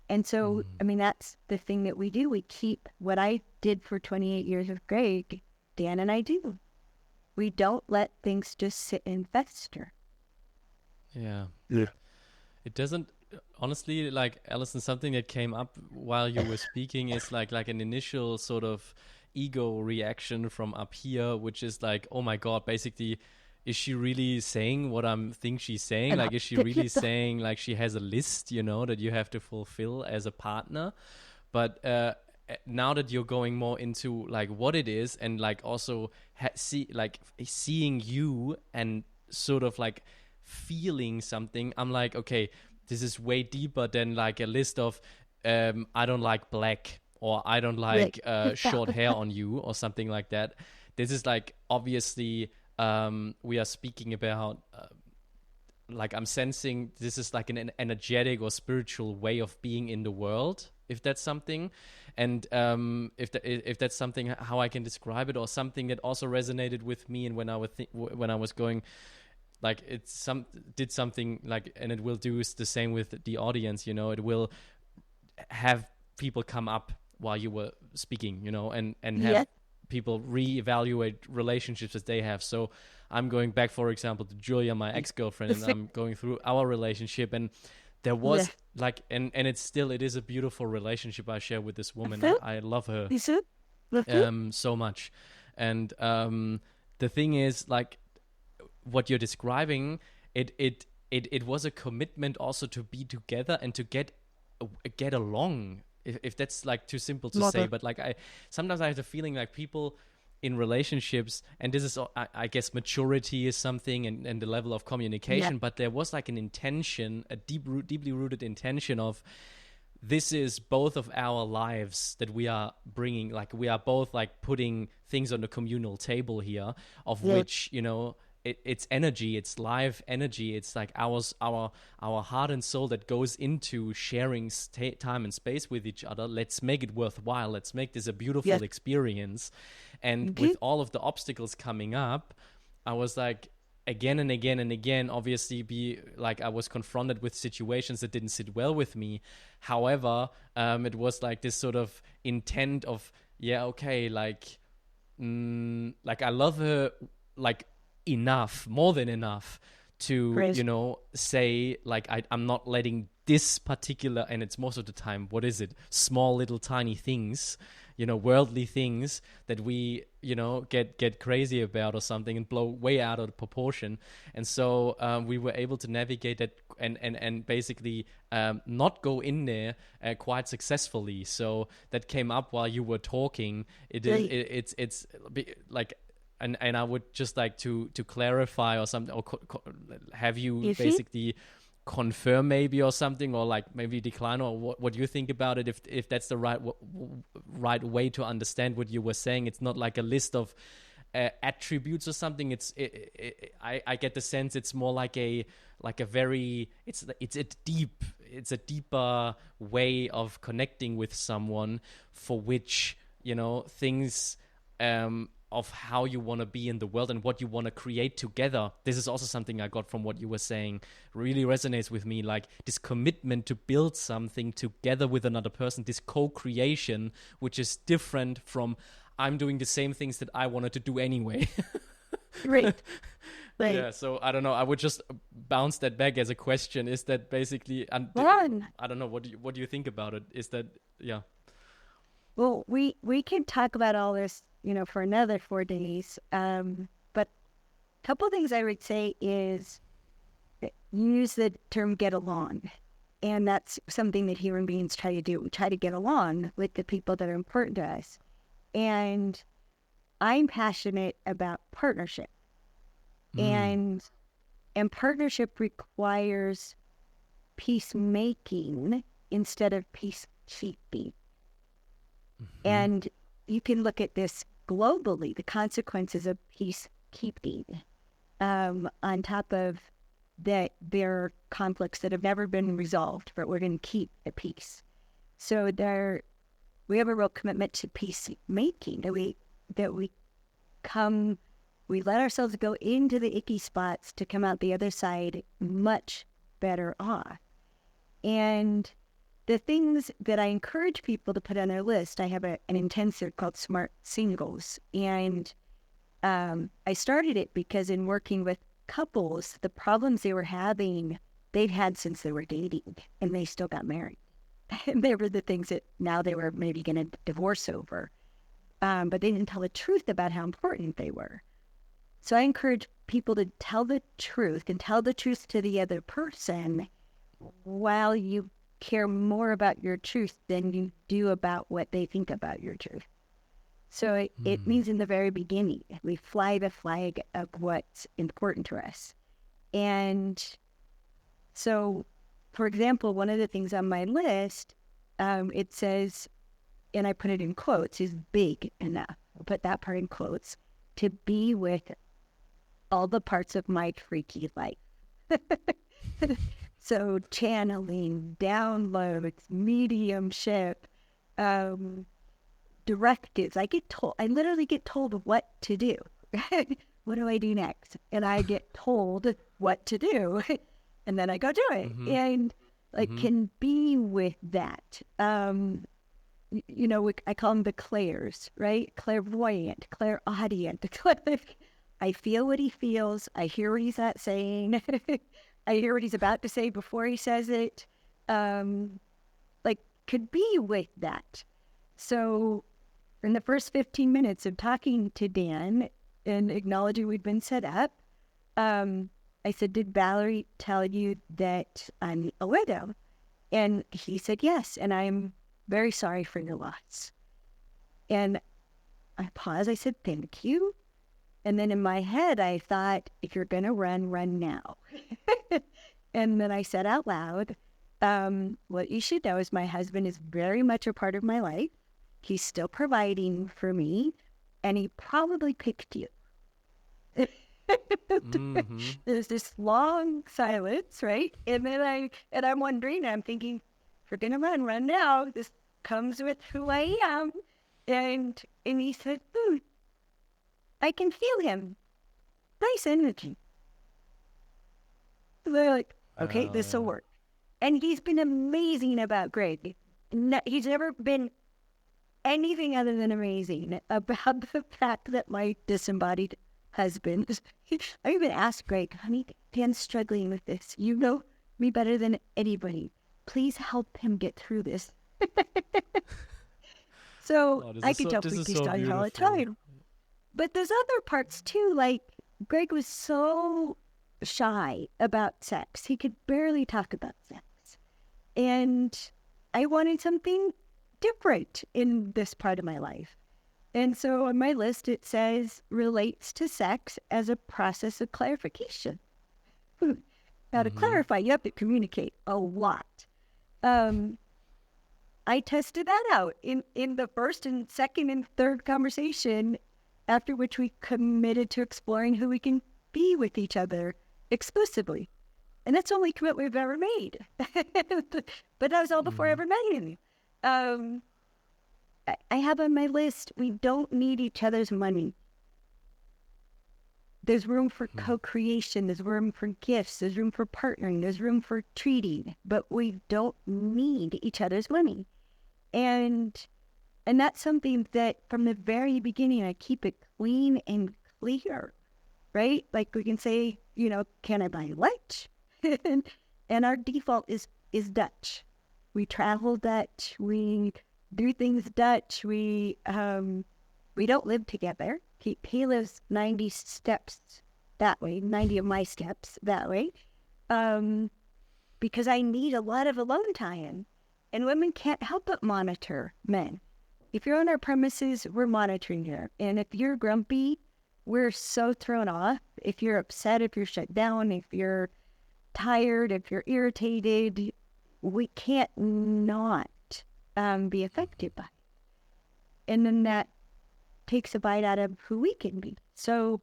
And so, I mean, that's the thing that we do. We keep what I did for 28 years with Greg, Dan and I do. We don't let things just sit and fester. Yeah. Yeah. It doesn't honestly, like, Alison, something that came up while you were speaking is like an initial sort of ego reaction from up here, which is like, oh my god, basically, is she really saying what I'm think she's saying? Like, is she really saying like she has a list, that you have to fulfill as a partner? But now that you're going more into like what it is, and like also seeing you and sort of like feeling something, I'm like, okay, this is way deeper than like a list of I don't like black, or I don't like short hair on you, or something like that. This is like, obviously, we are speaking about like, I'm sensing this is like an energetic or spiritual way of being in the world, if that's something. And if that's something, how I can describe it, or something that also resonated with me. And when I was going, like, did something like, and it will do the same with the audience, it will have people come up while you were speaking, and have people reevaluate relationships that they have. So I'm going back, for example, to Julia, my ex-girlfriend, and I'm going through our relationship, and there was like, and it is a beautiful relationship I share with this woman. I love her so much. And the thing is, like, what you're describing, it was a commitment also to be together and to get along, if that's like too simple to say. But like, sometimes I have the feeling like people in relationships, and this is, I guess, maturity is something, and the level of communication, but there was like an intention, a deeply rooted intention of, this is both of our lives that we are bringing, like, we are both like putting things on the communal table here, of which, it's energy, it's live energy, it's like our heart and soul that goes into sharing time and space with each other. Let's make it worthwhile, let's make this a beautiful experience. And with all of the obstacles coming up, I was like, again and again and again, obviously, I was confronted with situations that didn't sit well with me. However, it was like this sort of intent of, like I love her, like, enough, more than enough, to say, like, I'm not letting this particular, and it's most of the time, what is it, small little tiny things, worldly things that we get crazy about or something, and blow way out of proportion. And so we were able to navigate that, and basically not go in there quite successfully. So that came up while you were talking. It's like, and I would just like to clarify or something, or have you basically confirm maybe, or something, or like maybe decline, or what you think about it, if that's the right way to understand what you were saying. It's not like a list of attributes or something. I get the sense it's more like a very, it's a deeper way of connecting with someone, for which things of how you want to be in the world and what you want to create together. This is also something I got from what you were saying, really resonates with me, like this commitment to build something together with another person, this co-creation, which is different from, I'm doing the same things that I wanted to do anyway. Right. Yeah, so I don't know, I would just bounce that back as a question. Is that basically, I don't know, what do you think about it? Is that, yeah. Well, we can talk about all this, for another 4 days. But a couple of things I would say is use the term get along. And that's something that human beings try to do. We try to get along with the people that are important to us. And I'm passionate about partnership. And partnership requires peacemaking instead of peacekeeping. And you can look at this globally, the consequences of peacekeeping, on top of that there are conflicts that have never been resolved, but we're going to keep the peace. So we have a real commitment to peacemaking, that we let ourselves go into the icky spots to come out the other side much better off. And the things that I encourage people to put on their list, I have an intensive called Smart Singles. And I started it because in working with couples, the problems they were having, they'd had since they were dating, and they still got married. And they were the things that now they were maybe going to divorce over. But they didn't tell the truth about how important they were. So I encourage people to tell the truth and tell the truth to the other person while you care more about your truth than you do about what they think about your truth. So it means in the very beginning, we fly the flag of what's important to us. And so, for example, one of the things on my list, it says, and I put it in quotes, is big enough. I'll put that part in quotes, to be with all the parts of my freaky life. So channeling, downloads, mediumship, directives. I literally get told what to do. What do I do next? And I get told what to do. And then I go do it. And can be with that. I call them the clairs, right? Clairvoyant, clairaudient. I feel what he feels. I hear what he's not saying. I hear what he's about to say before he says it. Could be with that. So in the first 15 minutes of talking to Dan and acknowledging we'd been set up, I said, did Valerie tell you that I'm a widow? And he said, yes. And I'm very sorry for your loss. And I paused. I said, thank you. And then in my head, I thought, if you're going to run, run now. And then I said out loud, what you should know is my husband is very much a part of my life. He's still providing for me, and he probably picked you. There's this long silence, right? And then I'm wondering, I'm thinking, if we're going to run, run now. This comes with who I am. And he said, I can feel him. Nice energy. They're like, okay, this will work. And he's been amazing about Greg. He's never been anything other than amazing about the fact that my disembodied husband, I even asked Greg, honey, Dan's struggling with this. You know me better than anybody. Please help him get through this. So I could tell people study all the time. But there's other parts too, like Greg was so shy about sex. He could barely talk about sex. And I wanted something different in this part of my life. And so on my list, it says relates to sex as a process of clarification. Now to clarify, you have to communicate a lot. I tested that out in the first and second and third conversation, after which we committed to exploring who we can be with each other exclusively. And that's the only commitment we've ever made. But that was all before I ever met him. I have on my list, we don't need each other's money. There's room for co-creation. There's room for gifts. There's room for partnering. There's room for treating. But we don't need each other's money. And that's something that from the very beginning, I keep it clean and clear, right? Like we can say, can I buy lunch? And our default is Dutch. We travel Dutch. We do things Dutch. We don't live together. He lives 90 steps that way, 90 of my steps that way, because I need a lot of alone time. And women can't help but monitor men. If you're on our premises, we're monitoring you. And if you're grumpy, we're so thrown off. If you're upset, if you're shut down, if you're tired, if you're irritated, we can't not be affected by it. And then that takes a bite out of who we can be. So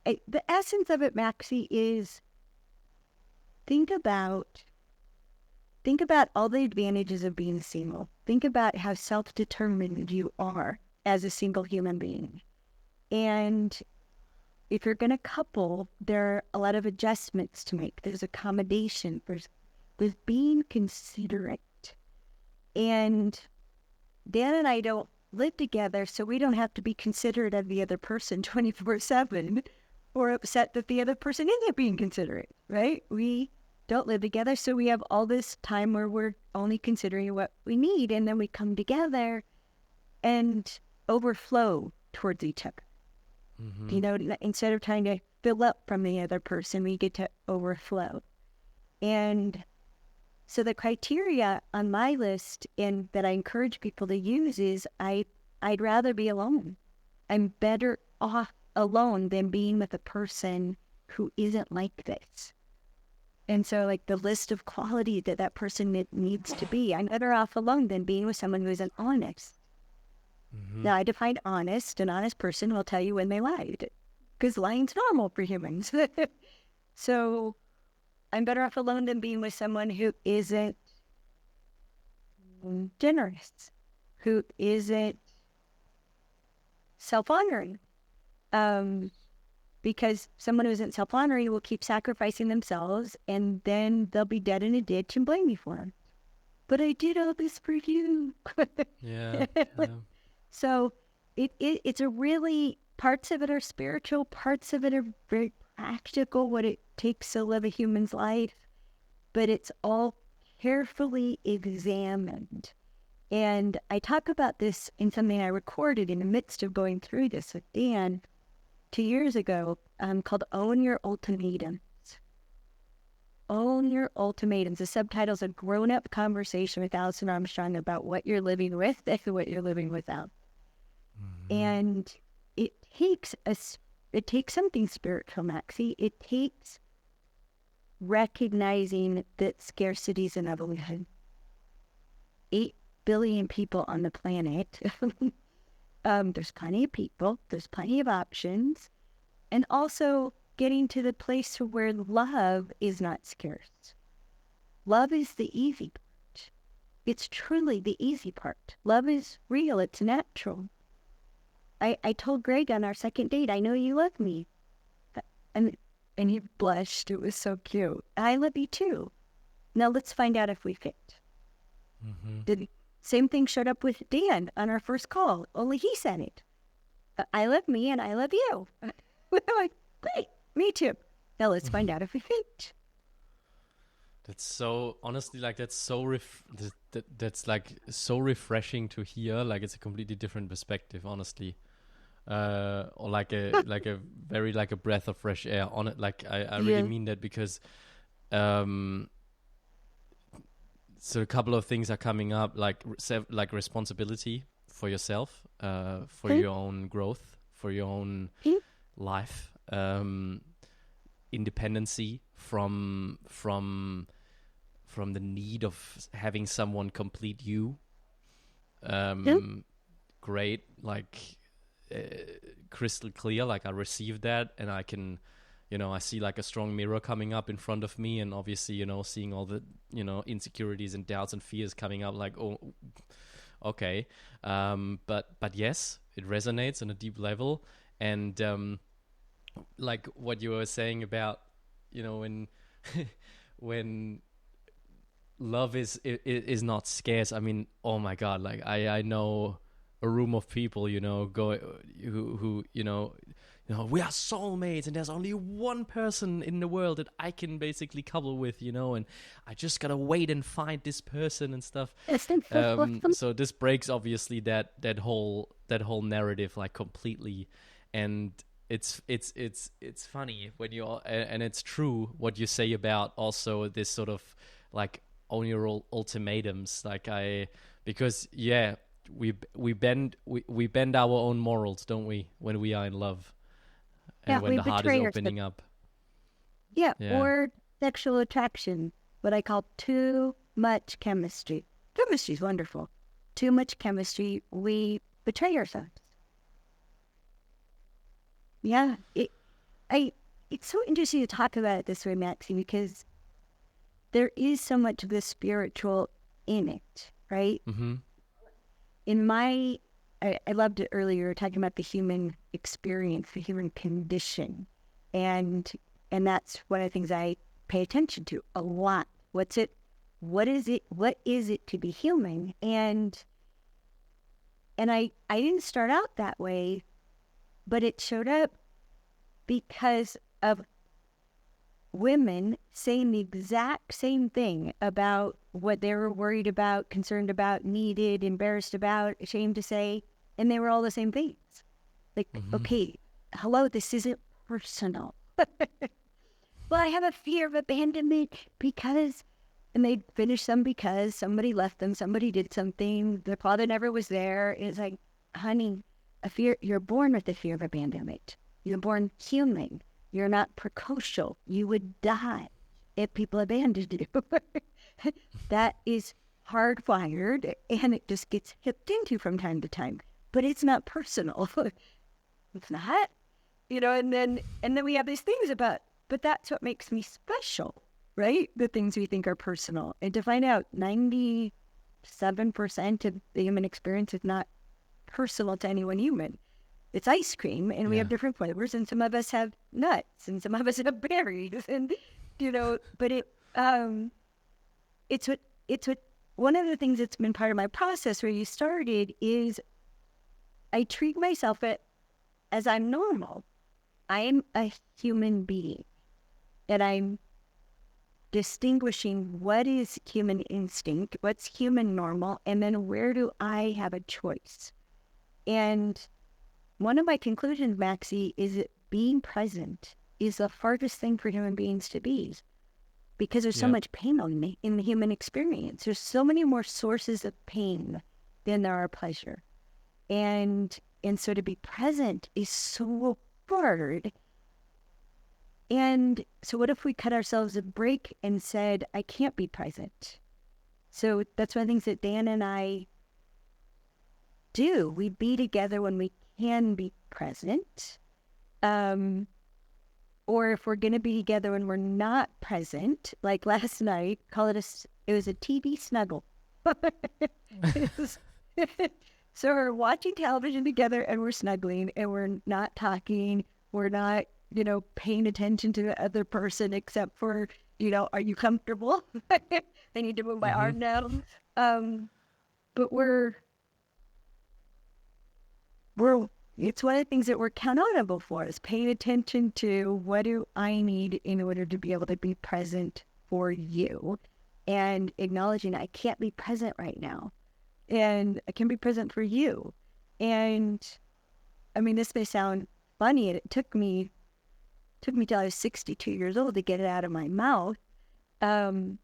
the essence of it, Maxie, is think about all the advantages of being single. Think about how self-determined you are as a single human being. And if you're going to couple, there are a lot of adjustments to make. There's accommodation. There's being considerate. And Dan and I don't live together, so we don't have to be considerate of the other person 24/7 or upset that the other person isn't being considerate, right? We don't live together, so we have all this time where we're only considering what we need, and then we come together and overflow towards each other. Mm-hmm. You know, instead of trying to fill up from the other person, we get to overflow. And so the criteria on my list and that I encourage people to use is I'd rather be alone. I'm better off alone than being with a person who isn't like this. And so like the list of quality that person needs to be, I'm better off alone than being with someone who isn't honest. Mm-hmm. Now, I define honest. An honest person will tell you when they lied, because lying's normal for humans. So I'm better off alone than being with someone who isn't generous, who isn't self-honoring. Because someone who isn't self-honoring will keep sacrificing themselves, and then they'll be dead in a ditch and blame me for them. But I did all this for you. Yeah. So it's a really, parts of it are spiritual, parts of it are very practical, what it takes to live a human's life, but it's all carefully examined. And I talk about this in something I recorded in the midst of going through this with Dan 2 years ago, called Own Your Ultimatums. Own Your Ultimatums. The subtitle's a grown-up conversation with Alison Armstrong about what you're living with and what you're living without. Mm-hmm. And it takes something spiritual, Maxie. It takes recognizing that scarcity is an evolution. 8 billion people on the planet. There's plenty of people. There's plenty of options. And also getting to the place where love is not scarce. Love is the easy part. It's truly the easy part. Love is real. It's natural. I told Greg on our second date, I know you love me. And he blushed. It was so cute. I love you too. Now let's find out if we fit. Mm-hmm. Same thing showed up with Dan on our first call. Only he said it. I love me and I love you. We're like, great, me too. Now let's find out if we fit. That's so, honestly, like that's so that's like so refreshing to hear. Like it's a completely different perspective, honestly. Or like a very like a breath of fresh air on it. Like I really mean that, because so a couple of things are coming up, like responsibility for yourself, for your own growth, for your own life, independency from the need of having someone complete you. Great, like crystal clear. Like I received that, and I can, I see like a strong mirror coming up in front of me, and obviously, seeing all the, insecurities and doubts and fears coming up, like, oh, okay. But yes, it resonates on a deep level. And like what you were saying about, when when love is not scarce. I mean, oh my God, like I know a room of people, who we are soulmates and there's only one person in the world that I can basically couple with, and I just gotta wait and find this person and stuff. So this breaks obviously that whole narrative like completely, and it's funny when you're, and it's true what you say about also this sort of like on your ultimatums, like because we bend our own morals, don't we, when we are in love and when we the heart is betray opening ourselves. up. Yeah, Yeah. or sexual attraction, what I call too much chemistry. Chemistry is wonderful. Too much chemistry, we betray ourselves. Yeah, it's so interesting to talk about it this way, Maxie, because there is so much of the spiritual in it, right? Mm-hmm. I loved it earlier, talking about the human experience, the human condition, and that's one of the things I pay attention to a lot. What's it? What is it? What is it to be human? And I didn't start out that way, but it showed up because of women saying the exact same thing about what they were worried about, concerned about, needed, embarrassed about, ashamed to say, and they were all the same things. Like, Mm-hmm. okay, hello, this isn't personal. Well, I have a fear of abandonment because, and they'd finish them because somebody left them, somebody did something, their father never was there. It's like, honey, you're born with a fear of abandonment. You're born human. You're not precocial. You would die if people abandoned you. That is hardwired, and it just gets hipped into from time to time. But it's not personal. It's not, and then we have these things about, but that's what makes me special, right? The things we think are personal. And to find out 97% of the human experience is not personal to any one human. It's ice cream, and we Yeah. have different flavors, and some of us have nuts, and some of us have berries, and but it's what one of the things that's been part of my process where you started is I treat myself as I'm normal. I am a human being, and I'm distinguishing what is human instinct, what's human normal, and then where do I have a choice. And one of my conclusions, Maxie, is that being present is the hardest thing for human beings to be, because there's so Yeah. much pain in the human experience. There's so many more sources of pain than there are pleasure. And so to be present is so hard. And so what if we cut ourselves a break and said, I can't be present? So that's one of the things that Dan and I do. We be together when we can be present. Or if we're going to be together when we're not present, like last night, it was a TV snuggle. So we're watching television together and we're snuggling and we're not talking. We're not, paying attention to the other person except for, are you comfortable? I need to move my Mm-hmm. arm down. But we're it's one of the things that we're accountable for is paying attention to what do I need in order to be able to be present for you, and acknowledging I can't be present right now and I can be present for you. And I mean, this may sound funny, and it took me till I was 62 years old to get it out of my mouth. Um,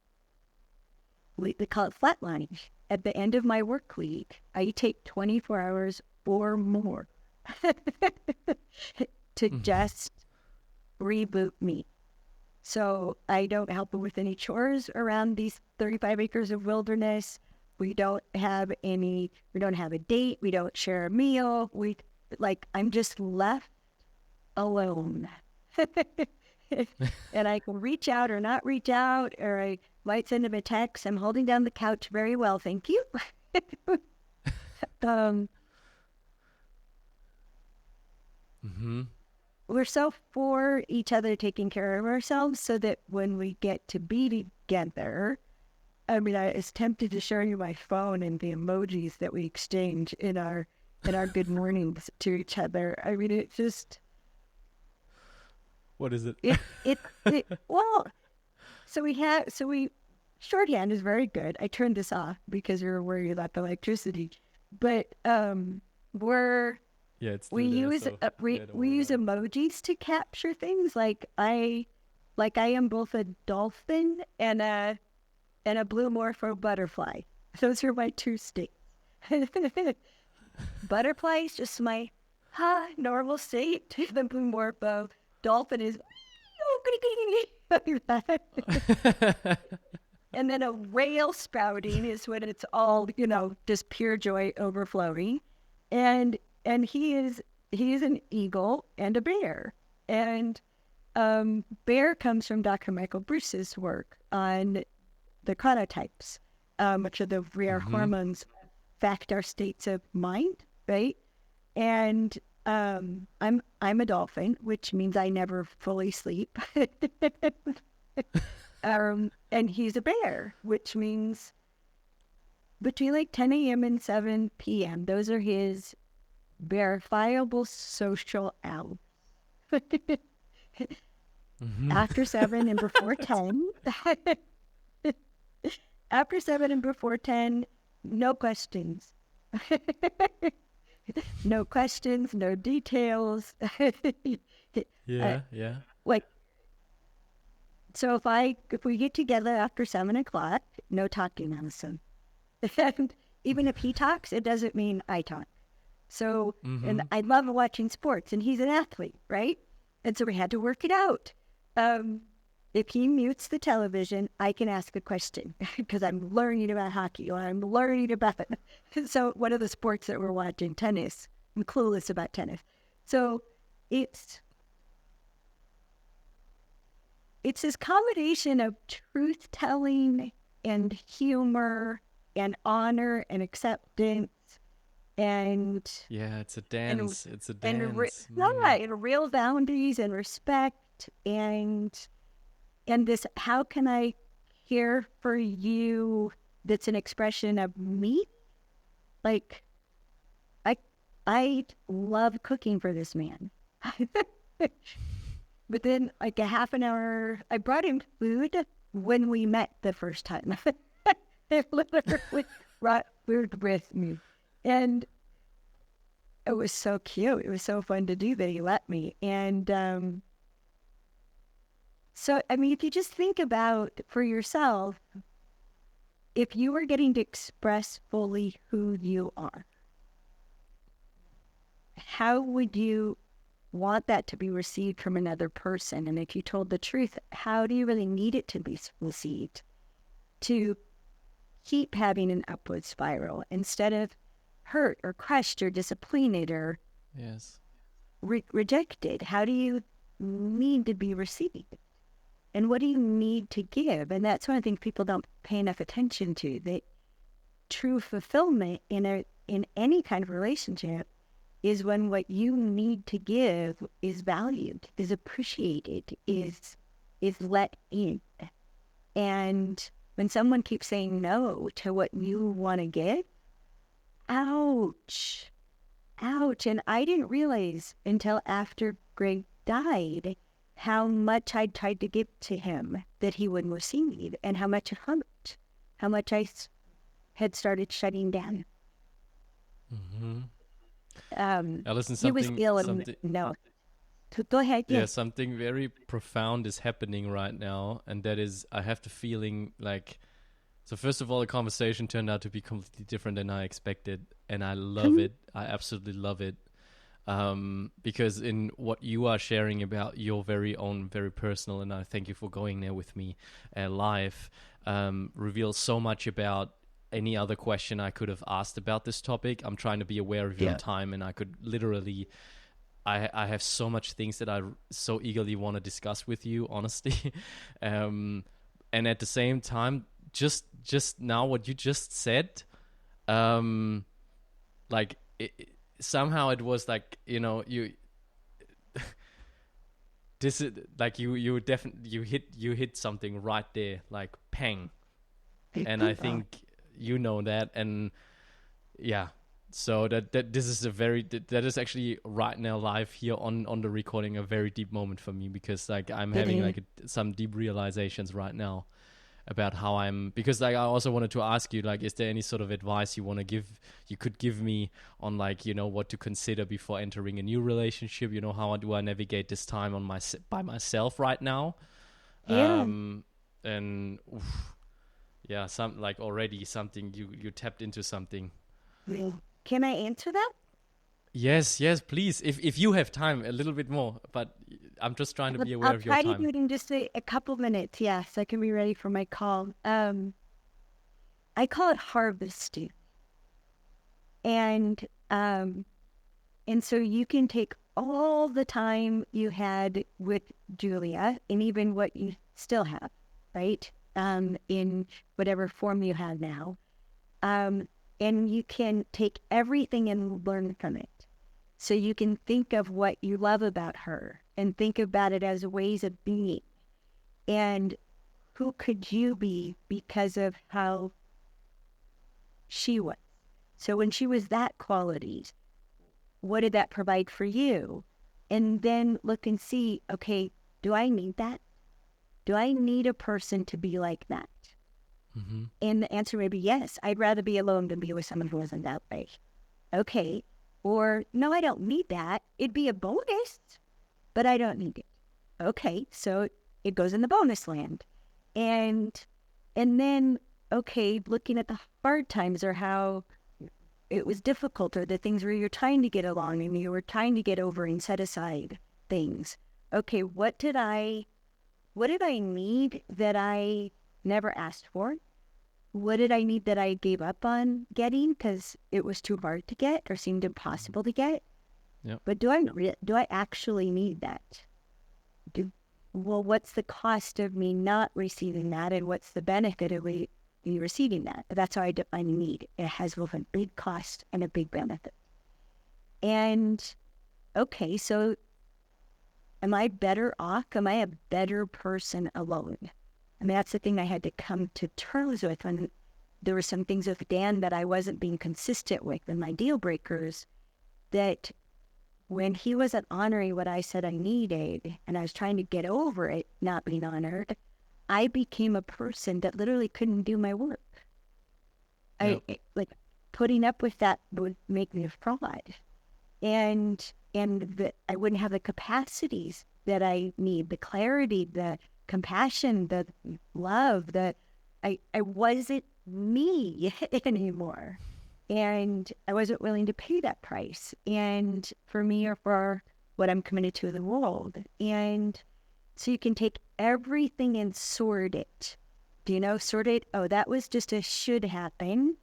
they call it flatlining. At the end of my work week, I take 24 hours or more to Mm-hmm. just reboot me. So I don't help with any chores around these 35 acres of wilderness. We don't have a date. We don't share a meal. I'm just left alone. And I can reach out or not reach out, or I might send him a text. I'm holding down the couch very well, thank you. um, Mm-hmm. we're so for each other taking care of ourselves so that when we get to be together, I mean, I was tempted to show you my phone and the emojis that we exchange in our good mornings to each other. I mean, What is it? Well, so we shorthand is very good. I turned this off because we were worried about the electricity, but we're Yeah, it's we still there. use So yeah, don't we worry use about it. emojis to capture things. Like I am both a dolphin and a blue morpho butterfly. Those are my two states. Butterfly is just my normal state. The blue morpho dolphin is and then a whale spouting is when it's all, just pure joy overflowing. And he is an eagle and a bear. And bear comes from Dr. Michael Bruce's work on the chronotypes, which are the rare hormones affect our states of mind, right? And I'm a dolphin, which means I never fully sleep. And he's a bear, which means between like 10 a.m. and 7 p.m. Those are his verifiable social hours. After 7 and before 10, after 7 and before 10, no questions. No questions, no details. Yeah, yeah. Like, so if we get together after 7 o'clock, no talking, Alison. And even if he talks, it doesn't mean I talk. So, and I love watching sports, and he's an athlete, right? And so we had to work it out. If he mutes the television, I can ask a question because I'm learning about hockey or I'm learning about So one of the sports that we're watching, tennis. I'm clueless about tennis. So it's this combination of truth telling and humor and honor and acceptance and Yeah, it's a and dance. It's a and dance. Mm. and real boundaries and respect and this, how can I care for you, that's an expression of me? Like, I love cooking for this man. But then, like a half an hour, I brought him food when we met the first time. They literally brought food with me. And it was so cute. It was so fun to do that he let me. And so, I mean, if you just think about for yourself, if you were getting to express fully who you are, how would you want that to be received from another person? And if you told the truth, how do you really need it to be received to keep having an upward spiral instead of hurt or crushed or disappointed or Yes. rejected? How do you need to be received? And what do you need to give? And that's one of the things people don't pay enough attention to. That true fulfillment in any kind of relationship is when what you need to give is valued, is appreciated, is let in. And when someone keeps saying no to what you want to give, ouch, ouch. And I didn't realize until after Greg died how much I'd tried to give to him that he wouldn't receive, and how much it hurt, how much I had started shutting down. Alison, He was ill and something, no. So go ahead, yeah, yes. something very profound is happening right now, and that is, I have the feeling like, so first of all, the conversation turned out to be completely different than I expected, and I love it. I absolutely love it. Because in what you are sharing about your very own, very personal, and I thank you for going there with me, life, reveals so much about any other question I could have asked about this topic. I'm trying to be aware of your time, and I could literally, I have so much things that I so eagerly want to discuss with you, honestly. And at the same time, just now what you just said, like somehow it was like, you this is like you definitely you hit something right there, like pang. And I think you know that, and yeah, So that this is a very that is actually right now live here on the recording a very deep moment for me, because like I'm It having is. like some deep realizations right now about how I'm, because like I also wanted to ask you, like, is there any sort of advice you could give me on, like, what to consider before entering a new relationship? How do I navigate this time by myself right now? Yeah. And oof, yeah, some like already something you tapped into something. Yeah. Can I answer that? Yes, please. If you have time, a little bit more, but I'm just trying to be aware I'll of your try to time. do it in just a couple minutes. Yes, I can be ready for my call. I call it harvesting, and um, and so you can take all the time you had with Julia, and even what you still have, right? In whatever form you have now, and you can take everything and learn from it. So you can think of what you love about her and think about it as ways of being. And who could you be because of how she was? So when she was that qualities, what did that provide for you? And then look and see, okay, do I need that? Do I need a person to be like that? Mm-hmm. And the answer may be yes. I'd rather be alone than be with someone who isn't that way. Okay. Or no, I don't need that. It'd be a bonus, but I don't need it. Okay. So it goes in the bonus land. And then, okay, looking at the hard times or how it was difficult, or the things where you're trying to get along and you were trying to get over and set aside things. Okay, what did I need that I never asked for? What did I need that I gave up on getting because it was too hard to get or seemed impossible to get? Yeah. But do I actually need that? Well, what's the cost of me not receiving that, and what's the benefit of me receiving that? That's how I define need. It has both a big cost and a big benefit. And okay, so am I better off? Am I a better person alone? I mean, that's the thing I had to come to terms with when there were some things with Dan that I wasn't being consistent with, and my deal breakers, that when he wasn't honoring what I said I needed, and I was trying to get over it not being honored, I became a person that literally couldn't do my work. Yeah. Like putting up with that would make me a fraud, and that I wouldn't have the capacities that I need, the clarity, the compassion, the love, that I wasn't me anymore. And I wasn't willing to pay that price. And for me, or for what I'm committed to in the world. And so you can take everything and sort it. Do you know, sort it? Oh, that was just a should happen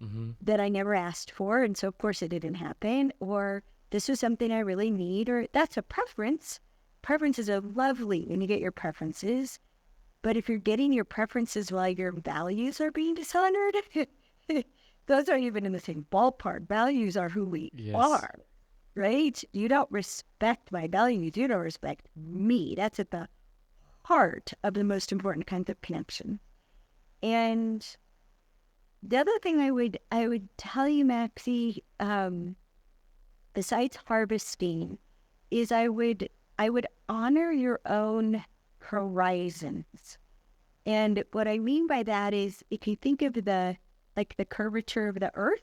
Mm-hmm. that I never asked for. And so, of course, it didn't happen. Or this was something I really need. Or that's a preference. Preferences are lovely when you get your preferences. But if you're getting your preferences while your values are being dishonored, those aren't even in the same ballpark. Values are who we Yes. are, right? You don't respect my values. You don't respect me. That's at the heart of the most important kind of connection. And the other thing I would tell you, Maxie, besides harvesting, is I would honor your own horizons. And what I mean by that is, if you think of the curvature of the earth,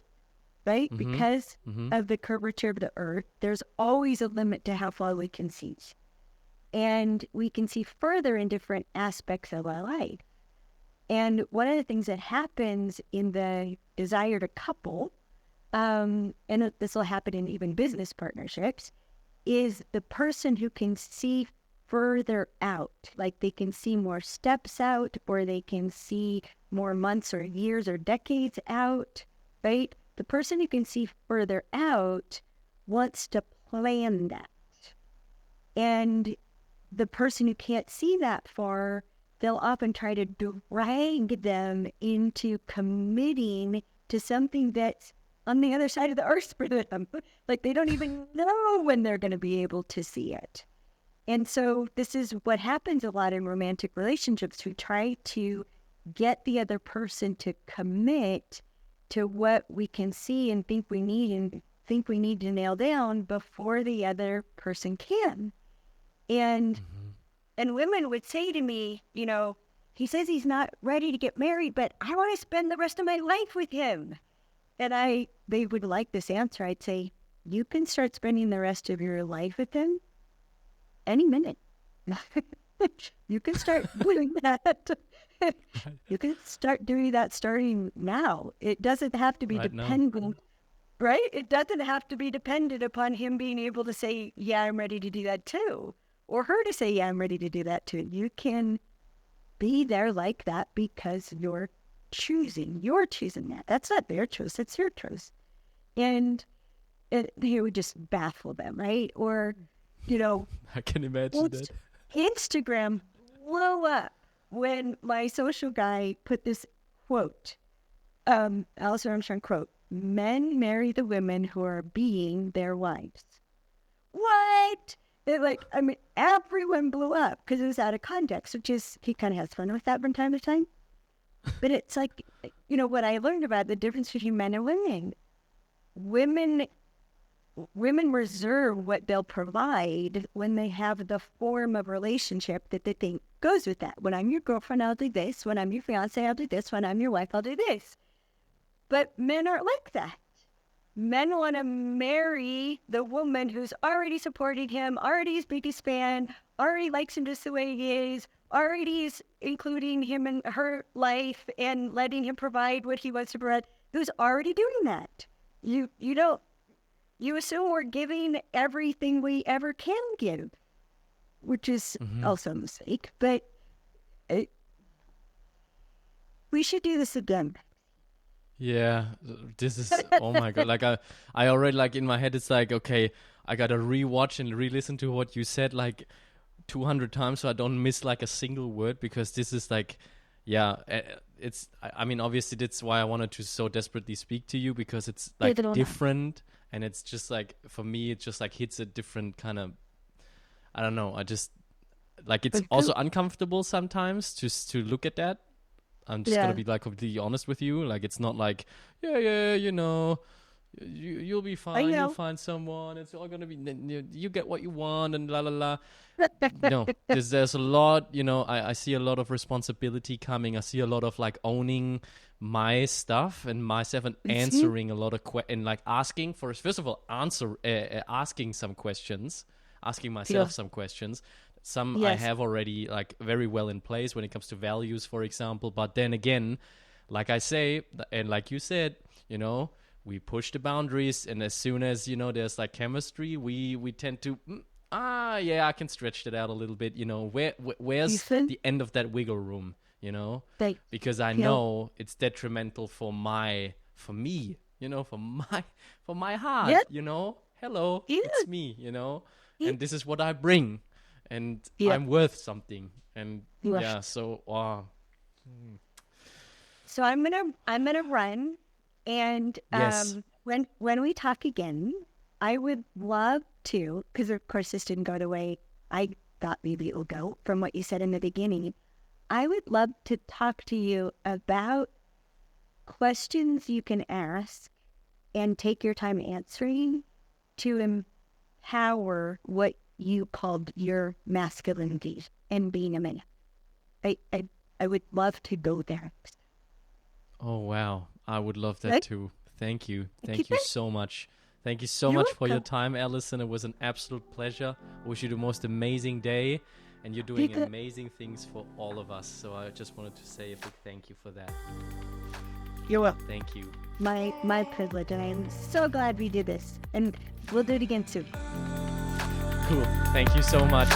right? Mm-hmm. Because Mm-hmm. of the curvature of the earth, there's always a limit to how far we can see. And we can see further in different aspects of our life. And one of the things that happens in the desire to couple, and this will happen in even business partnerships, is the person who can see further out, like they can see more steps out, or they can see more months or years or decades out, right? The person who can see further out wants to plan that. And the person who can't see that far, they'll often try to drag them into committing to something that's on the other side of the earth for them. Like they don't even know when they're going to be able to see it. And so this is what happens a lot in romantic relationships. We try to get the other person to commit to what we can see and think we need to nail down before the other person can. And women would say to me, he says he's not ready to get married, but I want to spend the rest of my life with him. And they would like this answer. I'd say, you can start spending the rest of your life with him any minute. You can start doing that. You can start doing that starting now. It doesn't have to be dependent, right? It doesn't have to be dependent upon him being able to say, yeah, I'm ready to do that too. Or her to say, yeah, I'm ready to do that too. You can be there like that because you're choosing that. That's not their choice. It's your choice. And they would just baffle them, right? Or, I can imagine that. Instagram blew up when my social guy put this quote, Alison Armstrong quote, "Men marry the women who are being their wives." What? Everyone blew up because it was out of context, which is, he kind of has fun with that from time to time. But it's like, what I learned about the difference between men and women reserve what they'll provide when they have the form of relationship that they think goes with that. When I'm your girlfriend, I'll do this. When I'm your fiance, I'll do this. When I'm your wife, I'll do this. But men aren't like that. Men want to marry the woman who's already supporting him, already his biggest fan, already likes him just the way he is, already is including him in her life and letting him provide what he wants to provide, who's already doing that. You assume we're giving everything we ever can give, which is also a mistake, but we should do this again. Yeah, this is, oh my God. Like I already, like in my head, it's like, okay, I got to rewatch and re-listen to what you said like 200 times so I don't miss like a single word, because this is like, yeah, I mean, obviously that's why I wanted to so desperately speak to you, because it's like different. And it's just like, for me, it just like hits a different kind of, I don't know. I just, like, it's also uncomfortable sometimes just to look at that. I'm just going to be like completely honest with you. Like, it's not like, yeah, you'll be fine. You'll find someone. It's all going to be, you get what you want and la la la. No, there's a lot, I see a lot of responsibility coming. I see a lot of like owning my stuff and myself and answering a lot of and like asking for, first of all, asking some questions, asking myself some questions. Some I have already like very well in place when it comes to values, for example. But then again, like I say, and like you said, we push the boundaries, and as soon as, there's like chemistry, we tend to, I can stretch that out a little bit, where's the end of that wiggle room, because I know it's detrimental for me, for my heart, hello, it's me, and this is what I bring, and I'm worth something, and so So I'm gonna run, and when we talk again, I would love to, because of course this didn't go the way I thought maybe it will go from what you said in the beginning. I would love to talk to you about questions you can ask and take your time answering to empower what you called your masculinity and being a man. I would love to go there. Oh, wow. I would love that too. Thank you. Thank you so much. Thank you so much for your time, Alison. It was an absolute pleasure. I wish you the most amazing day, and you're doing amazing things for all of us. So I just wanted to say a big thank you for that. You're welcome. Thank you. My privilege, and I'm so glad we did this. And we'll do it again soon. Cool. Thank you so much.